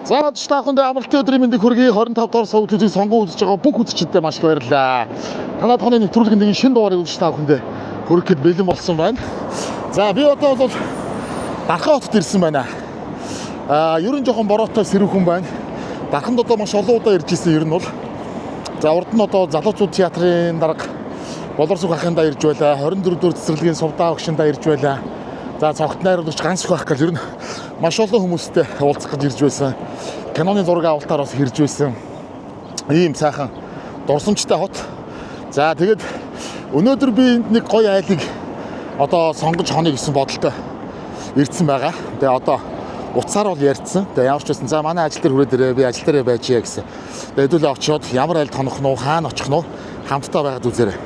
За тааханд амралтын өдрийн мэндийг хүргэе. 25 дугаар сая төдий сонгон үзэж байгаа бүх үзэгчдэд маш их баярлалаа. Танай тооны нэвтрүүлгийн нэг шинэ дугаарыг үзэж тааханд хүрэхэд бэлэн болсон байна. За би одоо бол Дархан хотод ирсэн байна. Ер нь жоохон бороотой сэрүүхэн байна. Дарханд одоо маш олон удаа ирж ирсэн ер нь бол. За урд нь одоо залуучууд театрын дарга Болорсуг ахындаа ирж байлаа. 24 дэх цэцэрлэгийн Сувдаа багшиндаа ирж байлаа. За цогт найруулагч ганц их байх гал ер нь маш олон хүмүүстэй уулзах гэж ирж байсан. Киноны зураг авалтаар бас хэрж байсан. Ийм сайхан дурсамжтай хот. За тэгээд өнөөдөр би энд нэг гоё айлыг одоо сонгож хонё гэсэн бодолтой ирсэн байгаа. Тэгээ одоо утсаар бол ярьцсан. Тэгээ ямар ч байсан за манай ажил дээр хүрээд ирээ. Би ажил дээрээ байжээ гэсэн. Тэгээ хэдүүлээ очиод ямар айлд хонох нь уу, хаана очих нь уу хамтдаа байгаад үзээрэй.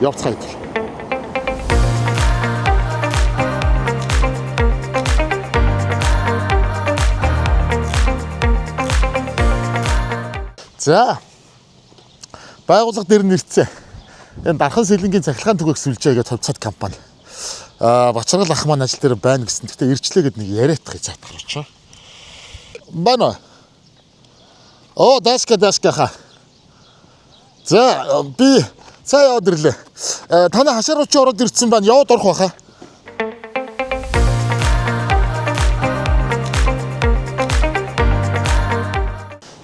Явцгаая хэвэл. За байгууллага дээр нэрцээ. Энэ Дархан сэлэнгийн цахилгаан түгээх сүлжээ гэж хувьцаат компани. Бачаргал ах маань ажил дээр байна гэсэн. Гэхдээ ирчлээ гэд нэг яриад тахыг заатах очоо. Бана. Даска ха. За би цаа яваад ирлээ. Танай хашаар очиж ороод ирсэн байна. Яваад орох байхаа.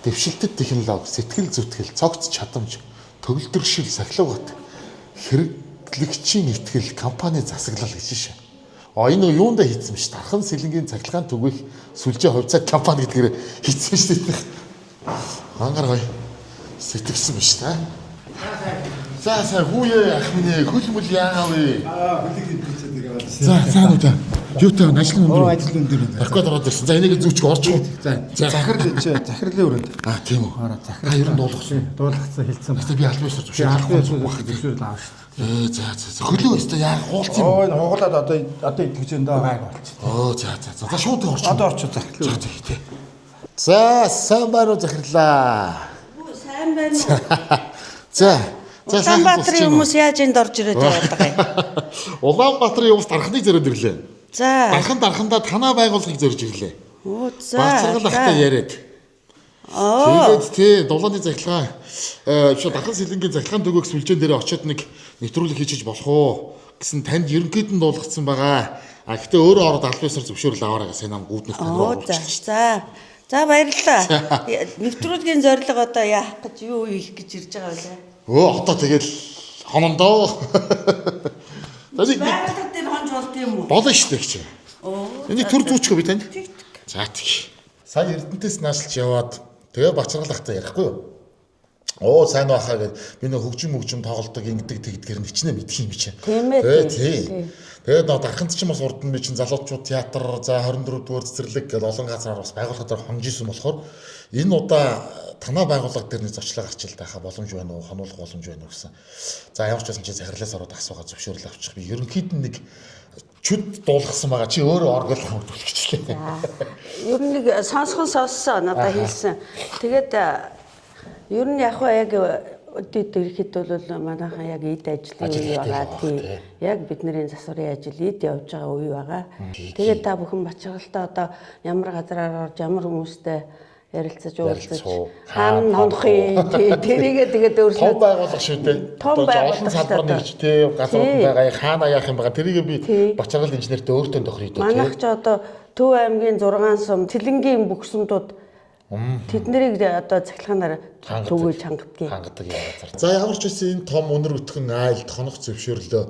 Дэвшилтэд технологи, сэтгэл зүтгэл, цогц чадамж, төгөлдрөшил, сахилгат, хэрэглэгчийн итгэл, компани засаглал гэж шээ. Энэ юундаа хийцэн биш. Дархан сэлэнгийн цахилгаан түгээх сүлжээ хувьцаат компани гэдгээр хийцэн шүү дээ. Ангар гоё сэтгэсэн биш та. За хүүе ах минь хөл мөл яагаа вэ? Хөлийг хийчихээд байгаа. За цаанууд юутай ажил өндөр. Ажил өндөр. Аркад ороод ирсэн. За энийг зүүчих орчих. За захирлын өрөөнд. Тийм үү. Ер нь дуулгасан. Дуулгацсан хэлсэн. Гэтэ би албаасаар зөвшөөрөл зөвшөөрөл авах шүү. За. Хөлөө өстө яа хуулц юм. Хугалаад одоо итгэж энэ байг болчих. За шууд орчих. Одоо орчих захирлын өрөөнд. За сайн байна уу захирлаа. Сайн байна. За Улаанбаатарын хүмүүс яаж энд орж ирээд байгаа юм? Улаанбаатарын хүмүүс Дарханыг зориод ирлээ. За. Дархандаа танаа байгууллагыг зорж ирлээ. За. Бацаргал ахтай яриад. Тэгээд тий дулааны захилгаан Дархан сэлэнгийн захилгаан түгээх сүлжээн дээр очиод нэг нэвтрүүлэг хийчих болох уу гэсэн танд ерөнхийд нь дуулгацсан байгаа. Гэхдээ өөрөө ороод албаасаар зөвшөөрөл аваарай гэсэн нам гүднэх тань. За баярлалаа. Нэвтрүүлгийн зорилго одоо яах гэж юу хийх гэж ирж байгаа вэ? Одоо тэгэл хонондоо. Байгууллага дээр хонж болд юм уу? Болно шүү дээ гэж. Энийг төр зүүчгөө би танд. За тийм. Сайн Эрдэнэтээс наашилж яваад тэгээ бацаргал ахтай ярихгүй юу? Сайн байхаа гэд би нэг хөгжим тоглолтог ингэдэг тэгдгэр нь хичнээн мэдх юм чи. Тийм ээ. Тий. Тэгээд Дарханд ч бас урд нь би чин залуучууд театр за 24 дугаар цэцэрлэг гэдэг олон газараар бас байгууллага дээр хонж исэн болохоор энэ удаа танаа байгууллага дээр нэг зочлоо гарч ил тахаа боломж байна уу, хонуулах боломж байна уу гэсэн. За ямар ч байсан чи захирлаас ороод асуугаад зөвшөөрөл авчих. Би ерөнхийд нь нэг чүд дуулгасан байгаа. Чи өөрөө оргол хамт үлччихлээ. Ер нь нэг сонссон надад хэлсэн. Тэгээд ер нь яг өдөрт ирэхэд бол манайхан яг эд ажлын үе байгаа тийм. Яг бидний засварын ажил эд явж байгаа үе байгаа. Тэгээд та бүхэн бачаргалтай одоо ямар газараар орж ямар хүмүүстэй ярилцаж уулзаж хаана хонох юм тэрийгээ тэгээд өөрсдөө том байгууллага шүү дээ. Олон салбарны гэж тийм газрууд байгаа хаана яах юм байгаа. Тэрийгээ би бачаргал инженертэй өөртөө тохирё дээ. Манайх ч одоо Төв аймгийн 6 сум Сэлэнгийн бүх сумдууд тэд нарыг одоо цахилгаанаар түгэж хангадаг юм газар. За ямар ч байсан энэ том өнөр өтгөн айлд хонох зөвшөөрлөө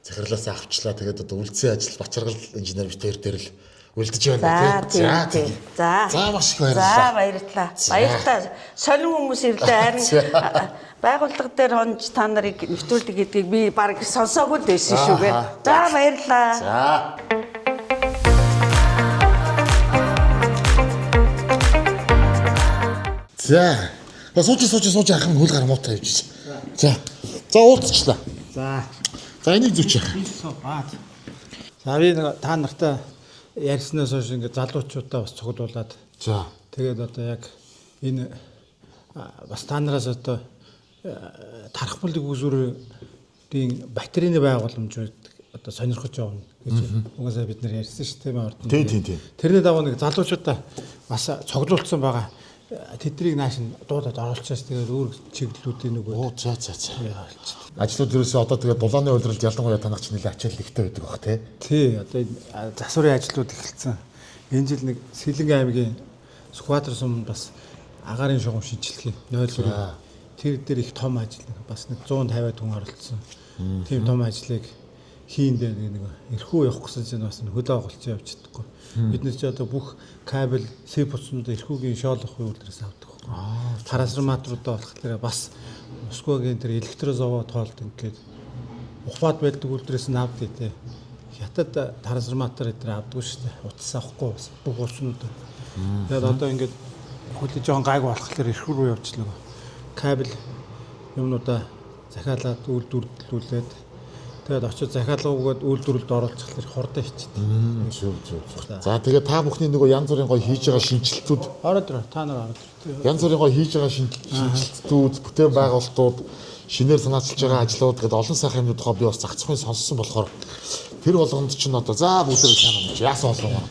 захирлаас авчлаа. Тэгээд одоо үлдсэн ажил бачаргал инженер дээр л үлдэж байна тийм. За маш их баярлалаа. За баярлалаа. Солин хүмүүс ирлээ харин байгууллага дээр хонж та нарыг нэвтрүүлдэг гэдгийг би баг сонсоогүй л байсан шүү гэ. За баярлалаа. За сууж ахын хөл гар муутай явж. За уулзчлаа. За энийг зүчих. За би та нартай ярьснаас хойш ингээд залуучуудаа бас цуглуулад. За тэгээд одоо яг энэ бас та нараас одоо тархмалыг үзүүрийн батарейны байгууламжууд одоо сонирхож явна гэж угаасаа бид нар ярьсан шүү дээ ордон. Тийм. Тэрний дагуу нэг залуучуудаа бас цогцолтсон байгаа. Тэднийг нааш нь дуудаад оруулчихсан. Тэгээд өөр чиглэлүүдийн нэг Оо за. Ажлууд ерөөсөө одоо тэгээд дулааны үйлрэлд ялангуяа танах чинь нэлээд ачаал ихтэй байдаг бах тий. Одоо засварын ажлууд эхэлсэн. Энэ жил нэг Сэлэнг аймгийн Сүхбаатар сумд бас агаарын шугам шинжилгээ 0 тэр дээр их том ажил бас нэг 150 хүн оролцсон. Тийм том ажлыг хийндээ нэг эрхүү явах гэсэн чинь бас хөлөө оголцсон явж чадахгүй. Бид нар ч одоо бүх кабель, сепуцнууд эрхүүгийн шоолох үйлдвэрээс авдаг. Трансформаторуудаа болохоор бас Москвагийн тэр электрозавод тоолд ингээд ухбаад байдаг үйлдвэрээс нь авдаг тий. Хятад трансформатор эдгээр авдаг шүү дээ. Утас авахгүй бас бүх улсууд. Тэгээд одоо ингээд хөлөө жоон гайг болохоор эрхүү рүү явчихлаа. Кабель юмнуудаа захиалаад үйлдвэрлүүлээд тэгээд очиж захиалгаагаад үйлдвэрлэлд оруулчихлаар хурдан хичээдэг. За тэгээд та бүхний нөгөө янз бүрийн гоё хийж байгаа шинжилтүүд ороод ир та нар ороод ир. янз бүрийн гоё хийж байгаа шинжилтүүд, бүтээн байгуулалтууд, шинээр санаачилж байгаа ажлууд гэдэг олон сайхан юмнууд тухай би бас загцхын сонссон болохоор тэр болгонд чинь одоо за бүгдээ сайн юм чи яасан олон байна.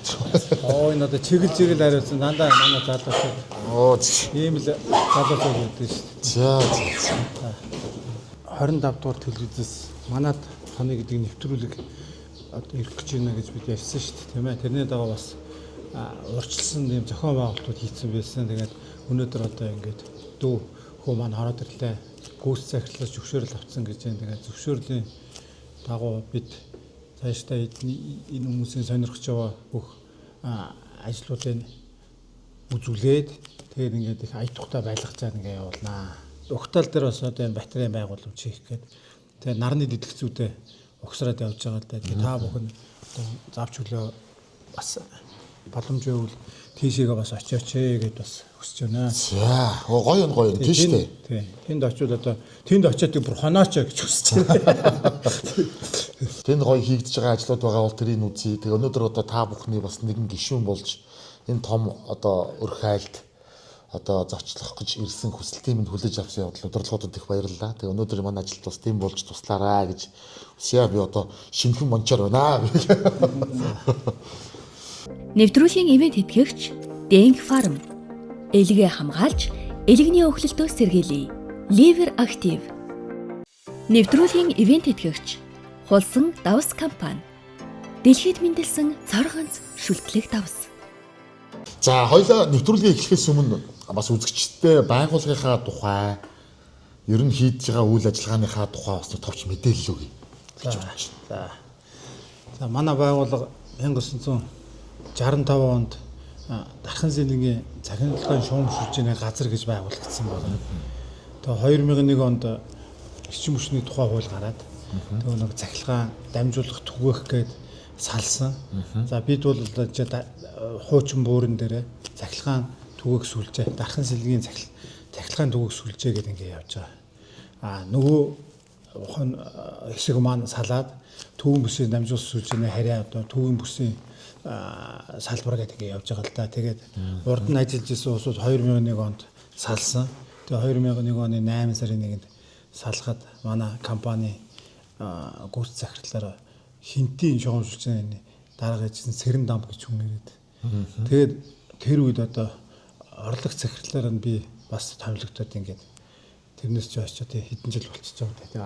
Оо энэ одоо чиглэл хариуцсан дандаа манай залуучууд. Оо Ийм л залуучууд байдаг шүү дээ. за. 25 дугаар телевизээс манад хоног гэдэг нэвтрүүлэг одоо ирэх гэж байна гэж бид ярьсан шүү дээ, тийм ээ. Тэрний дагуу бас урьдчилсан юм зохион байгуулалтууд хийсэн байсан. Тэгээд өнөөдөр одоо ингээд дүү хөө маань ороод ирлээ. Гүйс захирлаж зөвшөөрөл авсан гэж байна. Тэгээд зөвшөөрлийн дагуу бид цаашдаа энэ хүмүүсийн сонирхож байгаа бүх ажлуудыг үзүүлээд тэгээд ингээд их ая тухтай байлгацаад ингээд явуулнаа. Угтаал дээр бас одоо энэ батарейн байгууламж хийх гээд тэгээд нарны дэлгэцүүдэд угсраад явж байгаа л да. Тэгээд та бүхэн одоо завч өглөө бас боломж байвал тийшээгээ бас очиоч гэд бас хүсэж байна. За гоё тийш үү. Тийм. Тэнд очиод одоо тэнд очиод бүр хонооч гэж хүсэж байна. Тэнд гоё хийгдэж байгаа ажлууд байгаа бол тэрийг үзье. Тэгээ өнөөдөр одоо та бүхний бас нэгэн гишүүн болж энэ том одоо өрхайлд одоо зочлох гэж ирсэн хүсэлтийн минь хүлээж авсан явдал удирдлагуудад их баярлалаа. Тэгээ өнөөдөр манай ажилд бас тийм болж туслаарай гэж үсээ би одоо шинхэн мончоор байна. Нэвтрүүлгийн ивент тэтгэгч Denk Farm элгээ хамгаалж элэгний өхлөлтөөс сэргийлье. Liver Active нэвтрүүлгийн ивент тэтгэгч Хулсан давс компани дэлхийд мэндэлсэн цор ганц шүлтлэг давс. За хоёлаа нэвтрүүлгээ эхлэхээс өмнө бас үзэгчдтэй байгууллагынхаа тухай ер нь хийж байгаа үйл ажиллагааныхаа тухай бас товч мэдээлэл өгье гэж бодож байна. За манай байгууллага 1965 онд Дархан Сэлэнгийн цахилгаан шугам шүлжээний газар гэж байгуулагдсан байна. Тэгээ 2001 онд эрчим хүчний тухай хууль гараад тэгээ нэг цахилгаан дамжуулах түгээх гээд салсан. За бид бол хуучин бууран дээр цахилгаан түгээх сүлжээ Дархан Сэлэнгийн цахилгаан түгээх сүлжээ гэдэг ингэ явж байгаа. Нөгөө хэсэг маань салаад төвийн бүсийн дамжуулах сүлжээний харьяа одоо төвийн бүсийн салбар гэдэг ингэ явж байгаа л да. Тэгээд урд нь ажиллаж исэн улсууд 2001 онд салсан. Тэгээ 2001 оны 8 сарын 1-нд салахад манай компани гүйц захирлаараа хинтийн шугам сүлжээний дарга ажилласан Сэрэн дам гэж хүн ирээд. Тэгээд тэр үед одоо орлогч захирлаар нь би бас томилогдоод ингээд тэрнээс ч очиж одоо хэдэн жил болчихж байгаа. Тэгээ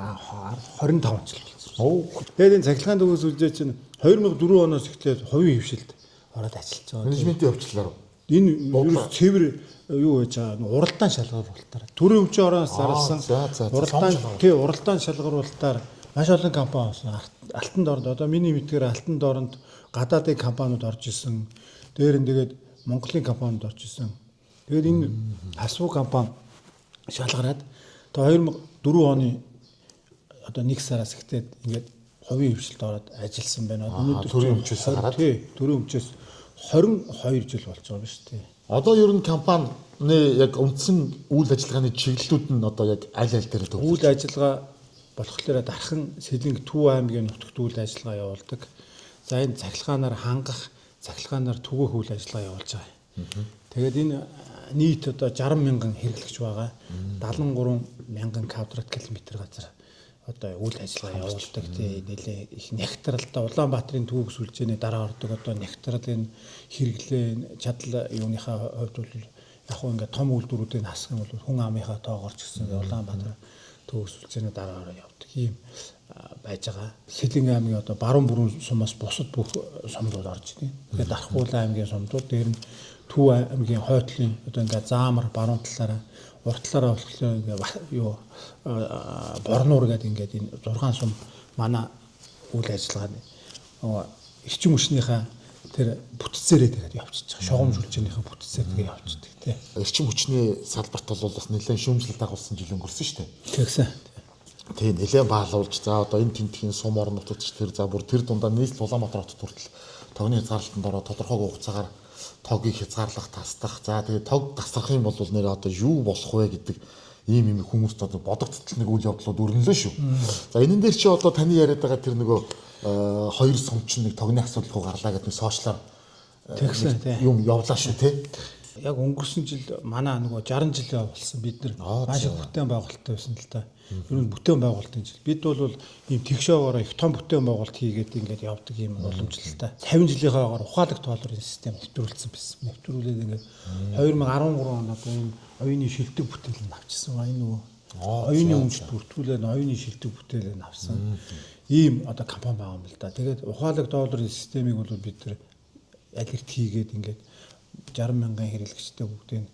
25 жил болсон. Тэгээд энэ цахилгаан төвөөс үлдээ чинь 2004 оноос эхлээд хувийн хөвшилд ороод ажиллаж байгаа. Менежментийн өвчлөлөөр. Энэ юу цэвэр юу гэж байгаа уралдаан шалгаруулалтаар төрийн өвчин ороос зарласан уралдаан шалгаруулалтаар маш олон компани алтан доорнд одоо миний мэдгээр алтан доорнд гадаадын компаниуд орж исэн. Дээр нь тэгээд Монголын компаниуд орж исэн. Тэгээд энэ асуу компани шалгараад тэгээ 2004 оны одоо 1 сараас ихтэй ингээд хувийн хөвшилд ороод ажилласан байна. Өнөөдөр төрийн өвчөөс гараад төрийн өвчөөс 22 жил болж байгаа биз дээ. Одоо ер нь компани яг үндсэн үйл ажиллагааны чиглэлүүд нь одоо яг аль дээр төвлөрч үйл ажиллагаа болохоор Дархан Сэлэнг Төв аймгийн нутагт үйл ажиллагаа явуулдаг. За энэ цахилгаанаар хангах, цахилгаанаар түгээх үйл ажиллагаа явуулж байгаа. Тэгээд энэ нийт одоо 60 мянган хэрэглэгч байгаа. 73 мянган квадрат километр газар одоо үйл ажиллагаа явуулдаг тий нэлээ их нягтралтай Улаанбаатарын түүх сүлжээний дараа ордог одоо нягтралын хэрэглээ чадал юуныхаа хувьд бол яг хөө ингээд том үйлдвэрүүдийн хасах юм бол хүн амынхаа тоогоор ч гэсэн Улаанбаатар түүх сүлжээний дараагаар явдаг ийм байж байгаа. Сэлэн аймгийн одоо баруун бүрэн сумаас бусад бүх сумдууд орж байна. Тэгээд Дархуулан аймгийн сумдууд дээр нь Төв аймгийн хойтлын одоо ингээд Заамар баруун талаараа урт талаараа болохоор ингээд юу Борнуур гэдэг ингээд энэ 6 сум манай үйл ажиллагааны эрчим хүчнийхээ тэр бүтцээрээ тэгээд явчихж байгаа. Шугам сүлжээнийхээ бүтцээр тэгээд явчихдаг тий. Эрчим хүчний салбарт бол бас нэлээд шүүмжлэлт дагуулсан жил өнгөрсөн шүү дээ. Тэгсэн. Тийм нэлээд баалуулж за одоо энэ тентхийн сум орнуудад ч тэр за бүр тэр дундаа нийслэл Улаанбаатар хотод хүртэл тогны хязгаарлалтанд ороод тодорхой хугацаагаар тогийг хязгаарлах тасдах. За тэгээд тог тасрах юм бол нэр одоо юу болох вэ гэдэг ийм хүмүүст одоо бодогдтол нэг үйл явдлууд өрнөлөө шүү. За энэ дээр чи одоо таны яриад байгаа тэр нөгөө хоёр сум чинь нэг тогны асуудал руу гарлаа гэдэг сошиалар тэгсэн юм явлаа шүү тий. Яг өнгөрсөн жил манай нөгөө 60 жил явуулсан бид нар маш их бүтээн байгуулалттай байсан л та. Ер нь бүтээн байгуулалтын жил. Бид бол ийм тэгшөөгөөрөө их том бүтээн байгуулалт хийгээд ингээд явдаг юм уламжлалтай. 50 жилийнхаагаар ухаалаг тоолрын систем нэвтрүүлсэн байсан. Нэвтрүүлээд ингээд 2013 онд одоо энэ оюуны шилдэг бүтээлийг авчихсан. Энэ нөгөө оюуны өмчт бүртгүүлээд оюуны шилдэг бүтээлийг авсан. Ийм одоо компани байгаа юм л да. Тэгээд ухаалаг тоолрын системийг бол бид нар алерт хийгээд ингээд 60 мянган хэрэглэгчтэй бүгдийг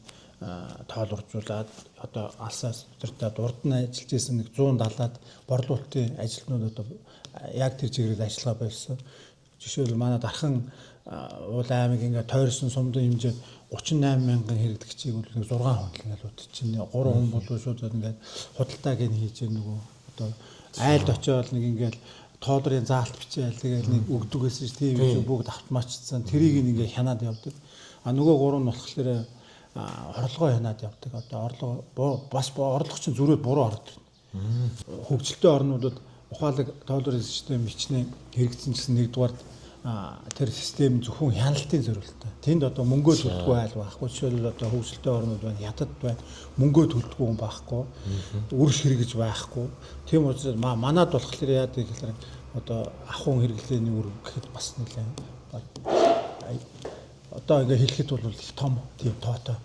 тоолоржуулаад одоо алсаас өдөртөө урд нь ажиллаж исэн нэг 170-аад борлуулалтын ажилтнууд одоо яг тэр чиглэлд ажиллагаа болсон. Жишээлбэл манай Дархан уул аймаг ингээд тойрсон сумдын хэмжээ 38 мянган хэрэглэгчийг бол нэг 6 хүн л ингээд удчихжээ. 3 хүн бол шууд ингээд худалдааг нь хийж нөгөө одоо айлд очиод нэг ингээд тоолрын заалт бичээл тэгээд нэг өгдөг гэсэн чинь тийм бүгд автоматчсан. Тэрийг ингээд хянаад явдаг. А нөгөө 3 нь болохоор орлогоо хянаад явдаг. Одоо орлого бас орлого чинь зүрээд буруу ордог. Хөгжилтэй орнуудад ухаалаг тоолрын систем бичнээ хэрэгжсэн гэсэн нэгдүгээр тэр систем зөвхөн хяналтын зорилттой. Тэнд одоо мөнгөө төлдөггүй айл байхгүй. Жишээлбэл одоо хөгжилтэй орнууд байна, ядад байна. Мөнгөө төлдөггүй хүн байхгүй. Үрж хэрэгж байхгүй. Тийм учраас манад болохоор яадаг гэхээр одоо ахуйн хэрэглээний үр гэхэд бас нэлээд одоо ингээ хэлэхэд бол их том тийм тоотой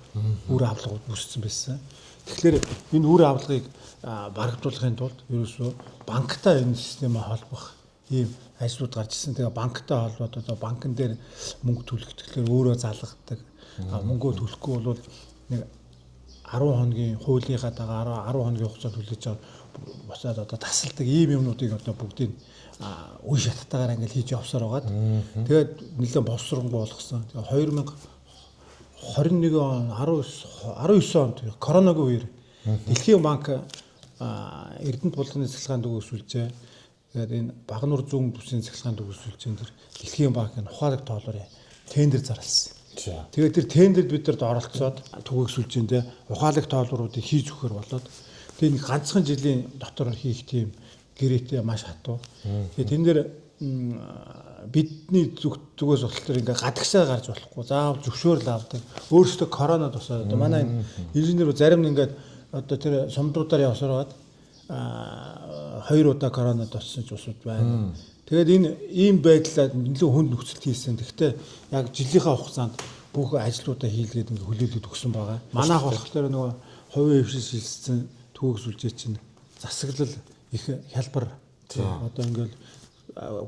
үр авлагууд үүссэн байсан. Тэгэхээр энэ үр авлагыг барагдуулахын тулд ерөөсөө банктай энэ системээ холбох ийм ажлууд гарч ирсэн. Тэгээ банктай холбоод одоо банкн дээр мөнгө төлөх тэгэхээр өөрөө залгадаг. Мөнгөө төлөхгүй бол нэг 10 хоногийн хуулийнхаа дагаар 10 хоногийн хугацаанд хүлээж аваад босоод одоо тасалдаг ийм юмнуудыг одоо бүгдийг үе шаттайгаар ингээл хийж явсаар байгаад тэгээд нэлээд боловсронгуй болгосон. Тэгээ 2021 он 19 онд коронагийн үеэр Дэлхийн банк Эрдэнэт булганы цахилгаан төгсүүлжээ. Тэгээд энэ Багнуур зүүн бүсийн цахилгаан төгсүүлжээ тэр Дэлхийн банкын ухаалаг тоолрын тендер зарласан. Тэгээд тэр тендерд бид нарт оролцоод төгсүүлжэндээ ухаалаг тоолруудыг хийж өгөхөр болоод тэр ганцхан жилийн дотор хийх тийм гэрээтэй маш хатуу. Тэгээд тэн дээр бидний зүгээс болохоор ингээ гадагшаа гарч болохгүй. Заавал зөвшөөрөл авдаг. Өөрөөсөө корона тусаад одоо манай инженер зарим нь ингээд одоо тэр сумдуудаар явсараад 2 удаа корона туссан ч усуд байна. Тэгээд энэ ийм байдлаар нэлээд хүнд нөхцөлт хийсэн. Гэхдээ яг жилийнхаа хугацаанд бүх ажлуудаа хийлгээд ингээ хүлээлгэж өгсөн байгаа. Манайх болохоор нөгөө хувийн хвшил шилжсэн түүх сүлжээ чинь засаглал их хялбар одоо ингээл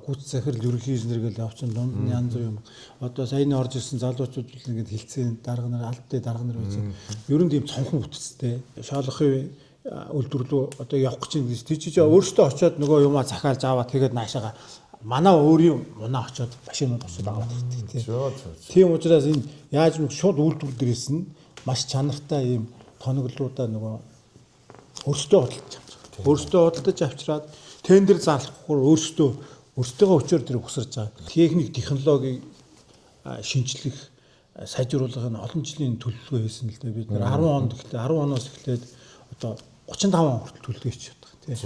гүц захирал ерөнхий инженер гэж явчихсан дунд янз бүр юм. Одоо саяны орж ирсэн залуучууд ингээд хилцэн дарга нар албатай дарга нар байсан. Ер нь тийм цонхон бүтцтэй. Шоолохын үйлдвэрлэл одоо явах гэж юм. Тийч өөртөө очиод нөгөө юмаа захиалж аваа тэгээд наашаага манай өөрийн унаа очиод машинууд очиод аваад ирдэг тийм учраас энэ яаж нэг шууд үйлдвэр дээрээс нь маш чанартай ийм тоноглуудаа нөгөө өөртөө худалдаж авчих. Өөртөө худалдаж авчираад тендер зарлахгүй өөртөө өчөөр тэр өсөрж байгаа. Техник технологиг шинжлэх сайжруулах нь олон жилийн төлөвлөгөө хийсэн л дээ. Бид нэр 10 онд эхлээ 10 оноос эхлээд одоо 35 он хүртэл төлөвлөгөө хийж чаддаг тийм.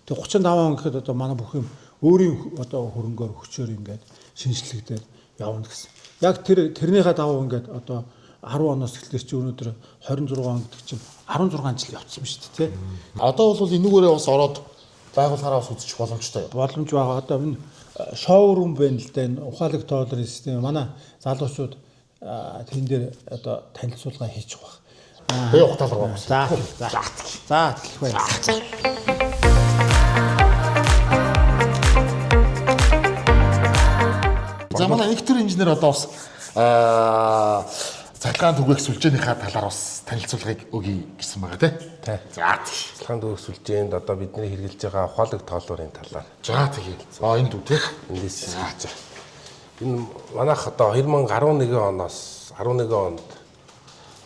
Тэгээ 35 он гэхэд одоо манай бүх юм өөрийн одоо хөрөнгөөр хүчээр ингээд шинжлэхдээ явна гэсэн. Яг тэрнийхээ давуу ингээд одоо 10 оноос эхлээд чи өнөөдөр 26 он гэдэг чинь 16 жил явцсан ба шүү дээ тий. Одоо бол энүүгээрээ бас ороод байгуулахаараа бас үзчих боломжтой юу? Боломж байгаа. Одоо энэ шоурум байна л да, энэ ухаалаг тоолрын систем манай залуучууд тэн дээр одоо танилцуулга хийчих баг. Би ухаалаг руу. За хэлэх байна. За манай электр инженер одоо бас цахилгаан түгээх сүлжээнийхээ талаар бас танилцуулгыг өгье гэсэн байгаа тий. За цахилгаан түгээх сүлжээнд одоо бидний хэрэгжилж байгаа ухаалаг тоолуурын талаар. за тэгээд энэ дүү тий. Эндээс хэлж байгаа. Энэ манайх одоо 2011 оноос 11 онд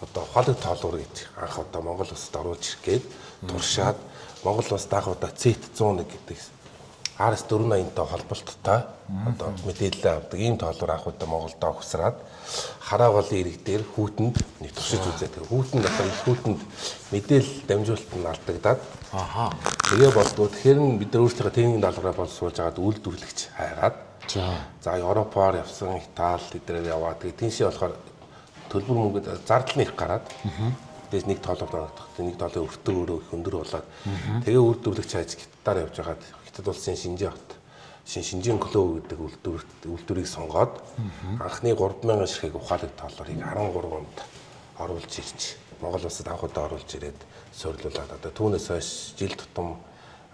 одоо ухаалаг тоолуур гэж анх одоо Монгол улсад оруулж ирэх гээд туршаад Монгол улс дагуудаа Z101 гэдэг RS480-тай холболттой одоо мэдээлэл авдаг ийм тоолуур анх удаа Монголд огсраад хараа голын ирэг дээр хүүтэнд нэг туршиж үзээд хүүтэнд одоо их хүүтэнд мэдээлэл дамжуулалт нь алдагдаад тэгээ болдгоо тэгэхээр бид нар өөрсдөө техникийн даалгавраа боловсруулж агаад үйлдвэрлэгч хайгаад за Европоор явсан Итали эдгээр яваад тэгээ тийшээ болохоор төлбөр мөнгөд зардал нэг гараад тэгээс нэг тоолоор дагагдах нэг тоолын өртөө өөрөө их өндөр болоод тэгээ үйлдвэрлэгч хайж гитаар явж агаад Хятад улсын Шинжийн клуб гэдэг үйлдвэрийг сонгоод анхны 3000 ширхэг ухаалаг тоолорыг 13 онд оруулж ирж Монгол улсад анх удаа оруулж ирээд суйрлуулад одоо түүнээс хойш жил тутам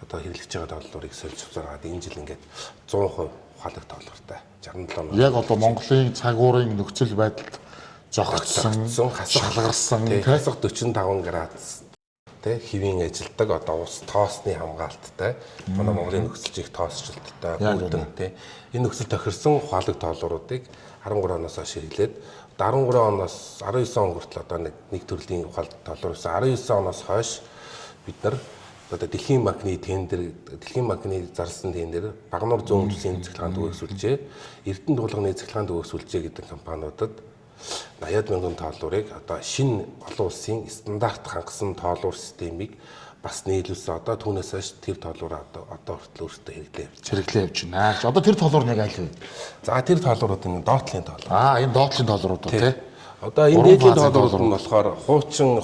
одоо хэрэглэж байгаа тооллорыг сольж аваад энэ жил ингээд 100% ухаалаг тоолортой 67 Яг одоо Монголын цагуурын нөхцөл байдалд зогссон, шалгарсан, хасах 45 градус хэвийн ажилдаг одоо ус тоосны хамгаалттай манай Монголын нөхцөлч их тоосчлалтай бүгдэн энэ нөхцөл тохирсон ухаалаг тоолууруудыг 13 оноос хойш хэрэглээд 13 оноос 19 он хүртэл одоо нэг төрлийн ухаалаг тоолуур байсан 19 оноос хойш бид нар одоо дэлхийн банкны зарласан тендер Багнуур зүүн улсын цахилгаан түгээх сүлжээ Эрдэнэ дуулганы цахилгаан түгээх сүлжээ гэдэг компаниудад 80 мянган тоолуурыг одоо шинэ олон улсын стандарт хангасан тоолуур системийг бас нийлүүлсэн. Одоо түүнээс хойш тэр тоолуураа одоо хүртэл өөртөө хэрэглээ явж байна. Одоо тэр тоолуур нэг аль вэ? За тэр тоолуурууд энэ доотлын тоолуур. Энэ доотлын тоолуурууд тий. Одоо энэ дээдлийн тоолуурууд нь болохоор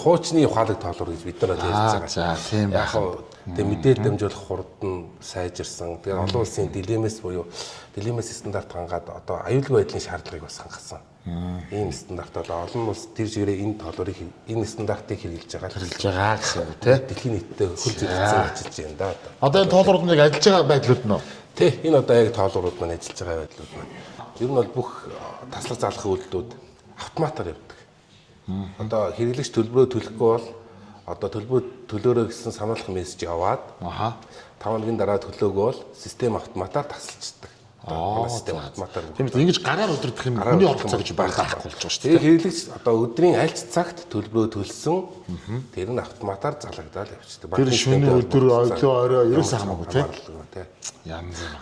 хуучны ухаалаг тоолуур гэж бид нар хэлж байгаа. За тийм байх. Тэгээ мэдээлэл дамжуулах хурдан сайжирсан. Тэгээ олон улсын дилемэс стандарт хангаад одоо аюулгүй байдлын шаардлагыг бас хангасан. Ийм стандартууд олон улс тэр жирээ энэ тоолуурыг энэ стандартыг хэрэгжилж байгаа гэсэн үг тий. Дэлхийн нийтэд хөл зэрэгцэн ажиллаж байна да. Одоо энэ тоолуурууд нэг ажиллаж байгаа байдлууд нь тий. Энэ одоо яг тоолуурууд маань ажиллаж байгаа байдлууд маань. Ер нь бол бүх таслах залгах үйлдэлүүд автоматар явдаг. Одоо хэрэглэгч төлбөрөө төлөхгүй бол одоо төлөөрөө гэсэн сануулгах мессеж яваад 5 хоногийн дараа төлөөгөө бол систем автоматар тасалждаг. Систем автоматар. Тийм үү ингэж гараар өдөрдөх юм хүний оролцоо гэж байхгүй болж байгаа шүү дээ. Тэгээ хэрэглэгч одоо өдрийн аль ч цагт төлбөрөө төлсөн тэр нь автоматар залгагдаад явчихдаг. Тэр шөнө өдөр орой ерөөсөө хамаагүй тий. Янз бүр.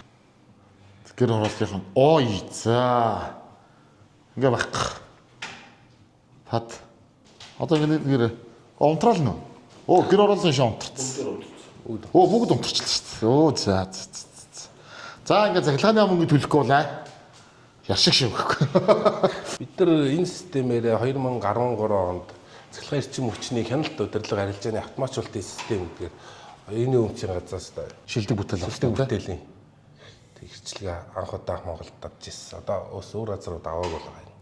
Гэр хорооллынх нь за ингээ байхгүй. Хат. Одоо ингэ унтраал нь. Гэр хорооллын шин унтарсан. Бүгд унтарчлаа шүү дээ. За ингээд цахилгааны мөнгө төлөхгүй болоо. Яшиг шиг өгөхгүй. Бид нар энэ системээр 2013 онд цахилгаан эрчим хүчний хяналт удирдлага арилжааны автоматжуулалтын систем гэдгээр энэ өмчийн газраас шилдэг бүтээлийн хэрэгчлэгээ анх удаа Монголд авч ирсэн. Одоо ус өөр газрууд аваагүй байна.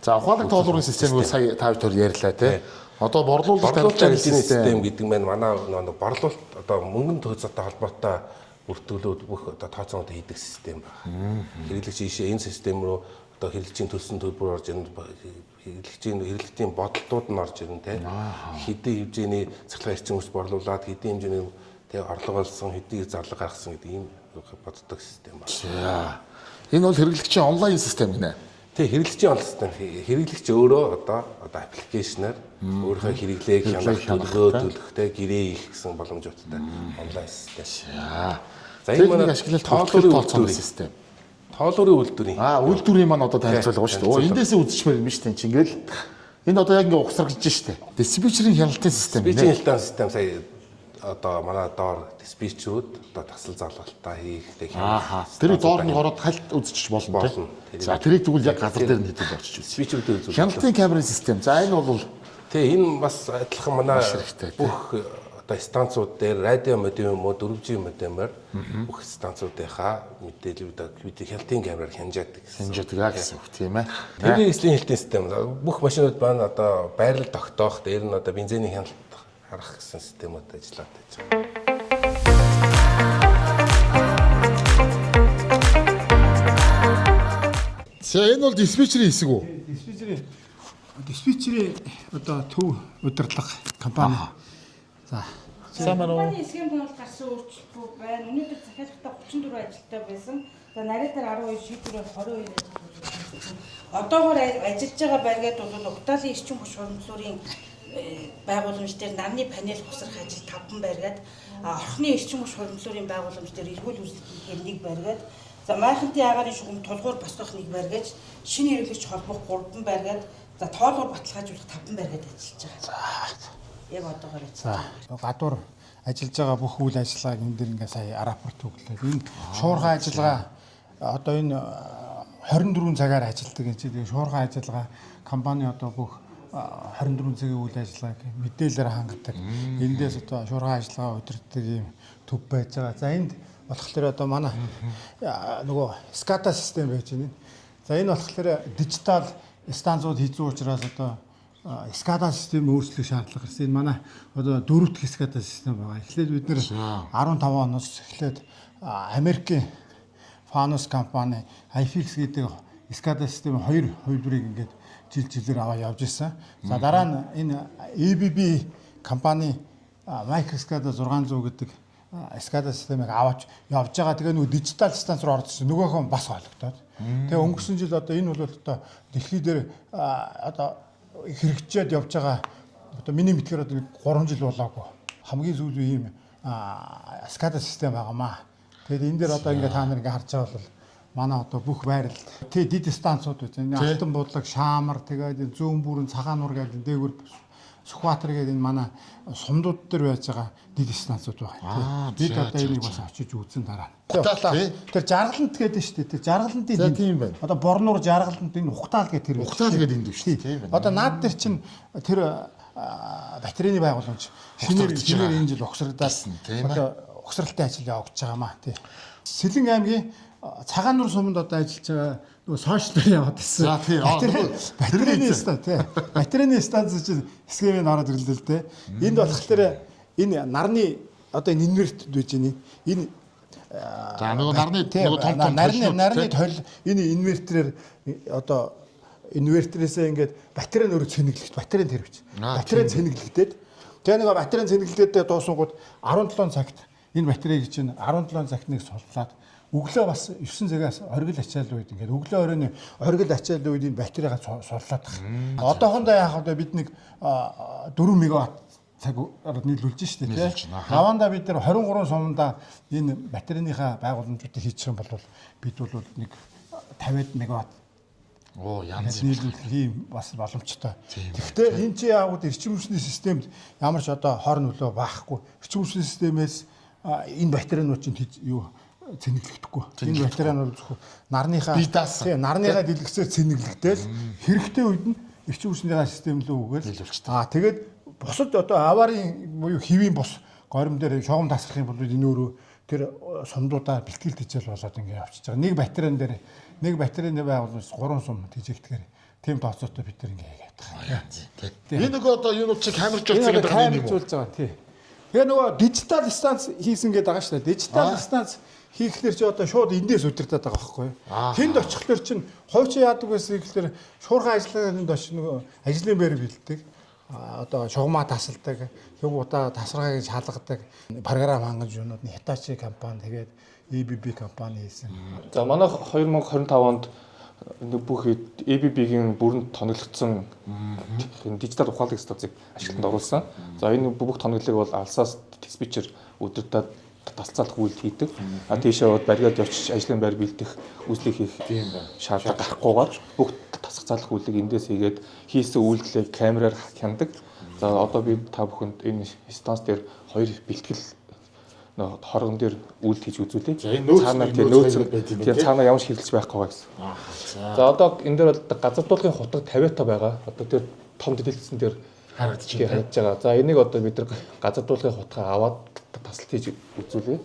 За ухаалаг тоолуурын системийг сая тав төр ярьлаа тий. Одоо борлуулалт арилжааны систем гэдэг нь манай борлуулалт одоо мөнгөнд төөцөтэй холбоотой бүртгэлүүд бүх одоо тооцоонууд хийдэг систем байна. Хэрэглэгч ийшээ энэ систем рүү одоо хэрэглэгчийн төлсөн төлбөр орж ирнэ, хэрэглэгчийн бодолтууд нь орж ирнэ те. Хэдийн хэмжээний цахилгаан эрчим хүч борлуулад хэдийн хэмжээний те орлого олсон, хэдийн зарлага гаргасан гэдэг ийм боддог систем байна. Энэ бол хэрэглэгчийн онлайн систем гинэ. Тэг хэрэглэгчийн онлайн систем. Хэрэглэгч өөрөө одоо аппликейшнаар өөрийнхөө хэрэглээг төлөх те гэрээ хийх гэсэн боломжуудтай онлайн систем. За энэ манай тоолуурын тооцооны систем. Тоолуурын үйлдвэрийн. Үйлдвэрийн маань одоо танилцуулга шүү дээ. Эндээсээ үзчихмээр юм шүү дээ. Ингээл энэ одоо яг ингээ ухсаргалж шүү дээ. Диспетчерийн хяналтын систем. Диспетчерийн хяналтын систем сая одоо манай доор диспетчерүүд одоо тасал залгалтаа хийх тэг хяналт. Тэр доор нь ороод хальт үзчих болно тийм. За тэрийг тэгвэл яг газар дээр нь хэдүүл очиж үзье. Диспетчерүүд үзүүл. Хяналтын камерын систем. За энэ бол энэ бас адилхан манай бүх одоо станцууд дээр радио модем юм уу 4G модемээр бүх станцуудынхаа мэдээллүүдийг бид хяналтын камераар хянжаадаг гэсэн үг тийм ээ. Тэрний эслийн хяналтын систем бүх машинууд маань одоо байрлал тогтоох, дээр нь одоо бензиний хяналт харах гэсэн системүүд ажиллаад байж байгаа. За энэ бол диспетчерийн хэсэг үү? Диспетчерийн одоо төв удирдлага компани. За Компани схем тонол гарсан өөрчлөлт байна. Өнөөдөр захиалгатаа 34 ажилттай байсан. За нарийнаар 12, шийдвэрээр 22 ажилттай. Одоогоор ажиллаж байгаа байргаад бол Угтаалын эрчим хүч хөрөнгөлөөрийн байгууламж дээр нарны панел хусрах ажил 5 байргаад, орхны эрчим хүч хөрөнгөлөөрийн байгууламж дээр эргүүл үйлчлэгээр 1 байргаад, за майхантын агаарын шугам тулгуур басгах 1 байргаж, шинэ хэрэглэгч холбох 3 байргаад, за тоолгоор баталгаажуулах 5 байргаад ажиллаж байгаа. Яг одоогоор ажиллаж байгаа. гадуур ажиллаж байгаа бүх үйл ажиллагааг энэ дэр ингээ сая рапорт өглөө. Энэ шуурхай ажиллагаа одоо энэ 24 цагаар ажилладаг энэ чинь шуурхай ажиллагаа компани одоо бүх 24 цагийн үйл ажиллагааг мэдээлэлээр хангадаг. Эндээс одоо шуурхай ажиллагаа удирддаг юм төв байж байгаа. За энд болохоор одоо манай нөгөө SCADA систем байж байна. За энэ болохоор дижитал станцууд хийцүү учраас одоо SCADA систем өөрчлөх шаардлага гарсан. Энэ манай одоо 4 дахь SCADA систем байгаа. Эхлээд бид нэр 15 оноос эхлээд Америкийн Fanuc компани iFix гэдэг SCADA системийн 2 хувилбарыг ингээд жилээр аваа явж ирсэн. За дараа нь энэ ABB компани MicroSCADA 600 гэдэг SCADA системийг аваад явж байгаа. Тэгээ нөгөө дижитал станц руу орсон. Нөгөөхөн бас ойлгогдоод. Тэгээ өнгөрсөн жил одоо энэ бол одоо дэлхий дээр одоо хэрэгжээд явж байгаа одоо миний мэдхээр одоо 3 жил болоогүй хамгийн сүүлийн ийм SCADA систем байгаамаа. Тэгээд энэ дээр одоо ингээ та нар ингээ харж байгаа бол манай одоо бүх байрал тий дид станцууд үү. Алтан буудлаг, Шаамар, тэгээд зүүн бүрэн, Цагаан нур гэдэг дээгүүр Сүхбаатар гэдэг энэ манай сумдууд дээр байж байгаа дид станцууд байгаа. Бид одоо энийг бас очиж үзэн дараа. Тэр жаргалант гэдэг шүү дээ. Тэр жаргалантын тийм байна. Одоо Борнуур жаргалант энэ Ухтаал гэдэг тэр Ухтаал гэдэг энд шүү дээ. Одоо наад дээр чинь тэр батарейны байгууламж шинээр энэ жил угсрагдсан. Одоо угсралтай ажил явагдаж байгаамаа тий. Сэлэн аймгийн Цагаан нур суманд одоо ажиллаж байгаа нөгөө сошиалд яваад ирсэн. За тий. Батарейны станц тий. Батарейны станц чинь схемийн ороод ирлээ л дээ. Энд болохоор энэ нарны одоо энэ инверт байж байна. Энэ за нөгөө нарны нөгөө том нарны тойл энэ инвертерээр одоо инвертерээсээ ингээд батарей нөр цэнэглэгч, батарейн тэрвч. Батарей цэнэглэгдээд тэгээ нөгөө батарейн цэнэглэгдээд дуусангууд 17 цагт энэ батарейг чинь 17 цагт нэг суллаад өглөө бас 9 цагаас оргил ачаал үед ингээд өглөө оройн оргил ачаал үед энэ батарейгаа сурлаад байгаа. Одоохондоо яах вэ бид нэг 4 мегаватт цагаар нийлүүлж штэ тий. Аванда бид нар 23 суманда энэ батарейныхаа байгууламжуудыг хийчих юм бол бид бол нэг 50 мегаватт янз нийлүүлэх юм бас боломжтой. Гэхдээ энэ чи яагууд эрчим хүчний системд ямар ч одоо хор нөлөө байхгүй. Эрчим хүчний системээс энэ батарейнууд чинь юу цэнэглэгдэхгүй. Энэ батарейн бол зөвхөн нарныхаа нарныхаа дэлгэцээр цэнэглэгдээл хэрэгтэй үед нь эрчим хүчний систем лөө үгээр тэгээд бусад одоо аварын буюу хэвийн бус горим дээр шугам тасрах юм бол энэ өөрөө тэр сумдуудаа бэлтгэл хичээл болоод ингэ явчихж байгаа. Нэг батарейны байгууллагаас 3 сум тэжээгдэхээр тийм тооцоотой бид нар ингэ хийгээд байгаа. Энэ нөгөө одоо юу ч камержуулсан гэдэг юм уу? Камержуулж байгаа тий. Тэгээ нөгөө дижитал станц хийсэн гэдэг байгаа шүү дээ. Дижитал станц хийхлээр чи одоо шууд эндээс удирдах байгаа байхгүй юу? Тэнд очихлоор чинь хойч яадаг байсан гэхэлэр шуурхай ажиллагаанд очиж нөгөө ажлын байр бэлддэг. Одоо шугамаа тасалдаг, хөвгуудаа тасаргаа гэж хаалгадаг програм хангаж юунууд нь Hitachi компани тэгээд ABB компани хийсэн. За манайх 2025 онд бүх ABB-гийн бүрэн тоноглогдсон дижитал ухаалаг станцыг ашиглалтанд оруулсан. За энэ бүх тоноглолыг бол алсаас диспетчер удирдаад тасалцаалах үйлдэл хийдэг. Тийшээ бод бариад явчих ажлын байр бэлдэх үйлдэл хийх шаардлага гарахгүйгээр бүх тасалцаалах үйлдэлийг эндээс хийгээд хийсэн үйлдэлийг камераар хяндаг. За одоо би та бүхэнд энэ станц дээр 2 бэлтгэл хоргон дээр үйлдэл хийж үзүүлээ. Цаанаа тийм нөөц цаанаа ямар ч хэрэлж байхгүй байгаа гэсэн. За одоо энэ дээр бол газар дуулгын хутаг 50 та байгаа. Одоо тэр том дэлгэцэн дээр харагдаж байгаа. За энийг одоо бид нар газар дуулгын хутгаа аваад тасалт хийж үзүүлье.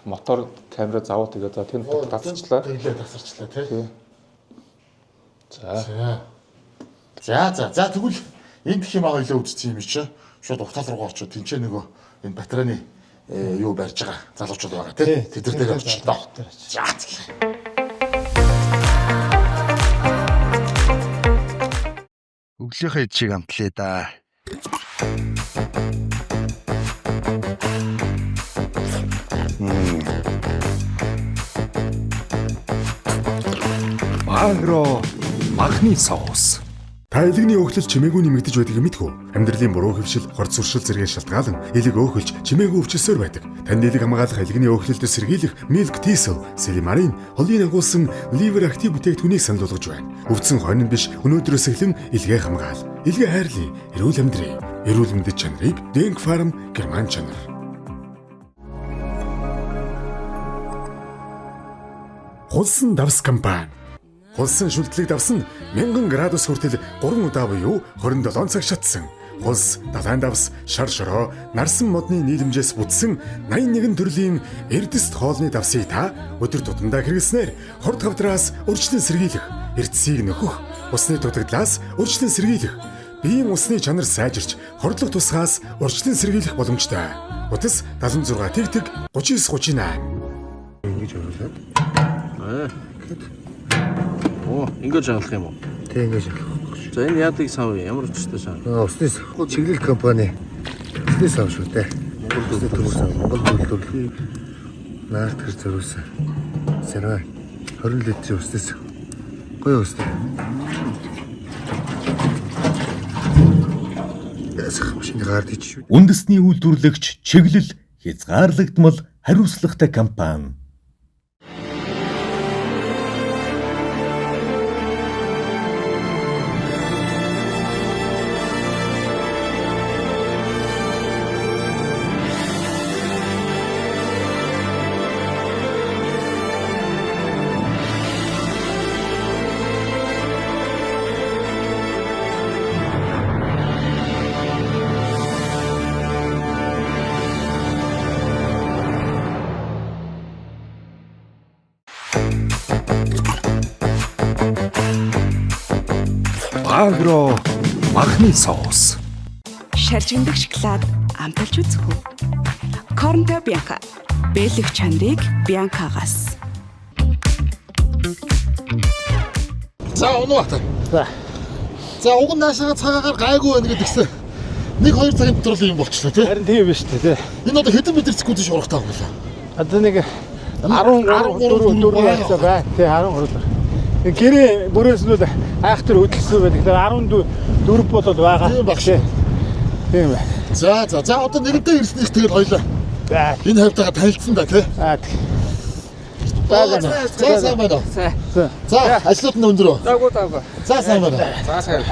Мотор камера завуу тэгээ за тэнд тасарчлаа. Тэглээ тасарчлаа тий. За тэгвэл энэ гэх юм аа хоёлоо үзсэн юм чи. Шууд утас руу орчоо тэнцээ нөгөө энэ батарейны юу барьж байгаа залуучууд байгаа тий. Тэд нар дээр очилоо. За. Өглөөхөө чиг амтлаа да. Агро махны соус. Та элэгний өөхлөл чимээгүй нэмэгдэж байдгийг мэдгүй. Амьдралын буруу хөвшил, хорц суршил зэрэг шалтгаалan элэг өөхөлж чимээгүй өвчлсөөр байдаг. Танд элэг хамгаалах элэгний өөхлөлтөд сэргийлэх Milk Thistle, Silimarin, холын агуулсан Liver Active бүтээгдэхүүнийг санал болгож байна. Өвдсөн хойно биш өнөөдрөөс эхлэн элгээ хамгаал. Элгээ хайрлая. Эрүүл амьдрий. Эрүүл мэндэд чанарыг Denk Farm Герман чанар. Хулсан давс компани. Хулсан шүлтлэг давсан 1000 градус хүртэл 3 удаа буюу 27 цаг шатсан. Хулс, далайн давс, шар шороо, нарсан модны нийлэмжээс бүтсэн 81 төрлийн эрдэст хоолны давсыг та өдөр тутамдаа хэрэглэснээр хорд хавдраас урьдчилан сэргийлэх, эрдэсийг нөхөх, усны дутагдлаас урьдчилан сэргийлэх, биеийн усны чанар сайжирч хордлох тусгаас урьдчилан сэргийлэх боломжтой. Утас 76 тэгтэг 3938. Ингэж оруулаад. Оо, ингэж авах юм уу? Тэг ингэж авах. За энэ яадаг сав ямар өчтэй сав? Усны чиглэл компани. Усны сав шүү дээ. Монгол төлөвлөлт наард гэр зориулсан. Сарай 20 литрийн усны сав. Гоё устай. Ясах машины гард ич шүү. Үндэсний үйлдвэрлэгч чиглэл хязгаарлагдмал хариуцлагатай компани. Агро махны соус. Шаржигдэх шоколад амталж үзэх үү? Cornto Bianca. Бэлэг чанарыг Bianca-гаас. За унаа та. За уг нь наашаага цагаагаар гайгүй байна гэдэгсэн. 1-2 цагийн дотор л юм болчихлоо тий. Харин тийм биш үү те. Энэ одоо хэдэн метр секунд шуургатай юм байна. Одоо нэг 13 байцаа бай. Тий 13. Гэрээ бүрээснүүд айхтар хөдөлсөн байдаг. Тэгэхээр 14 болоод байгаа. Тийм багш. Тийм бай. За одоо нэгэнтээ ирснээс тэгэл хоёлаа. Энэ хавтайгаа танилцсан да тий. За сайн байна. За ажлууд нь өндөр үү? Даагүй. За сайн байна. За сайн.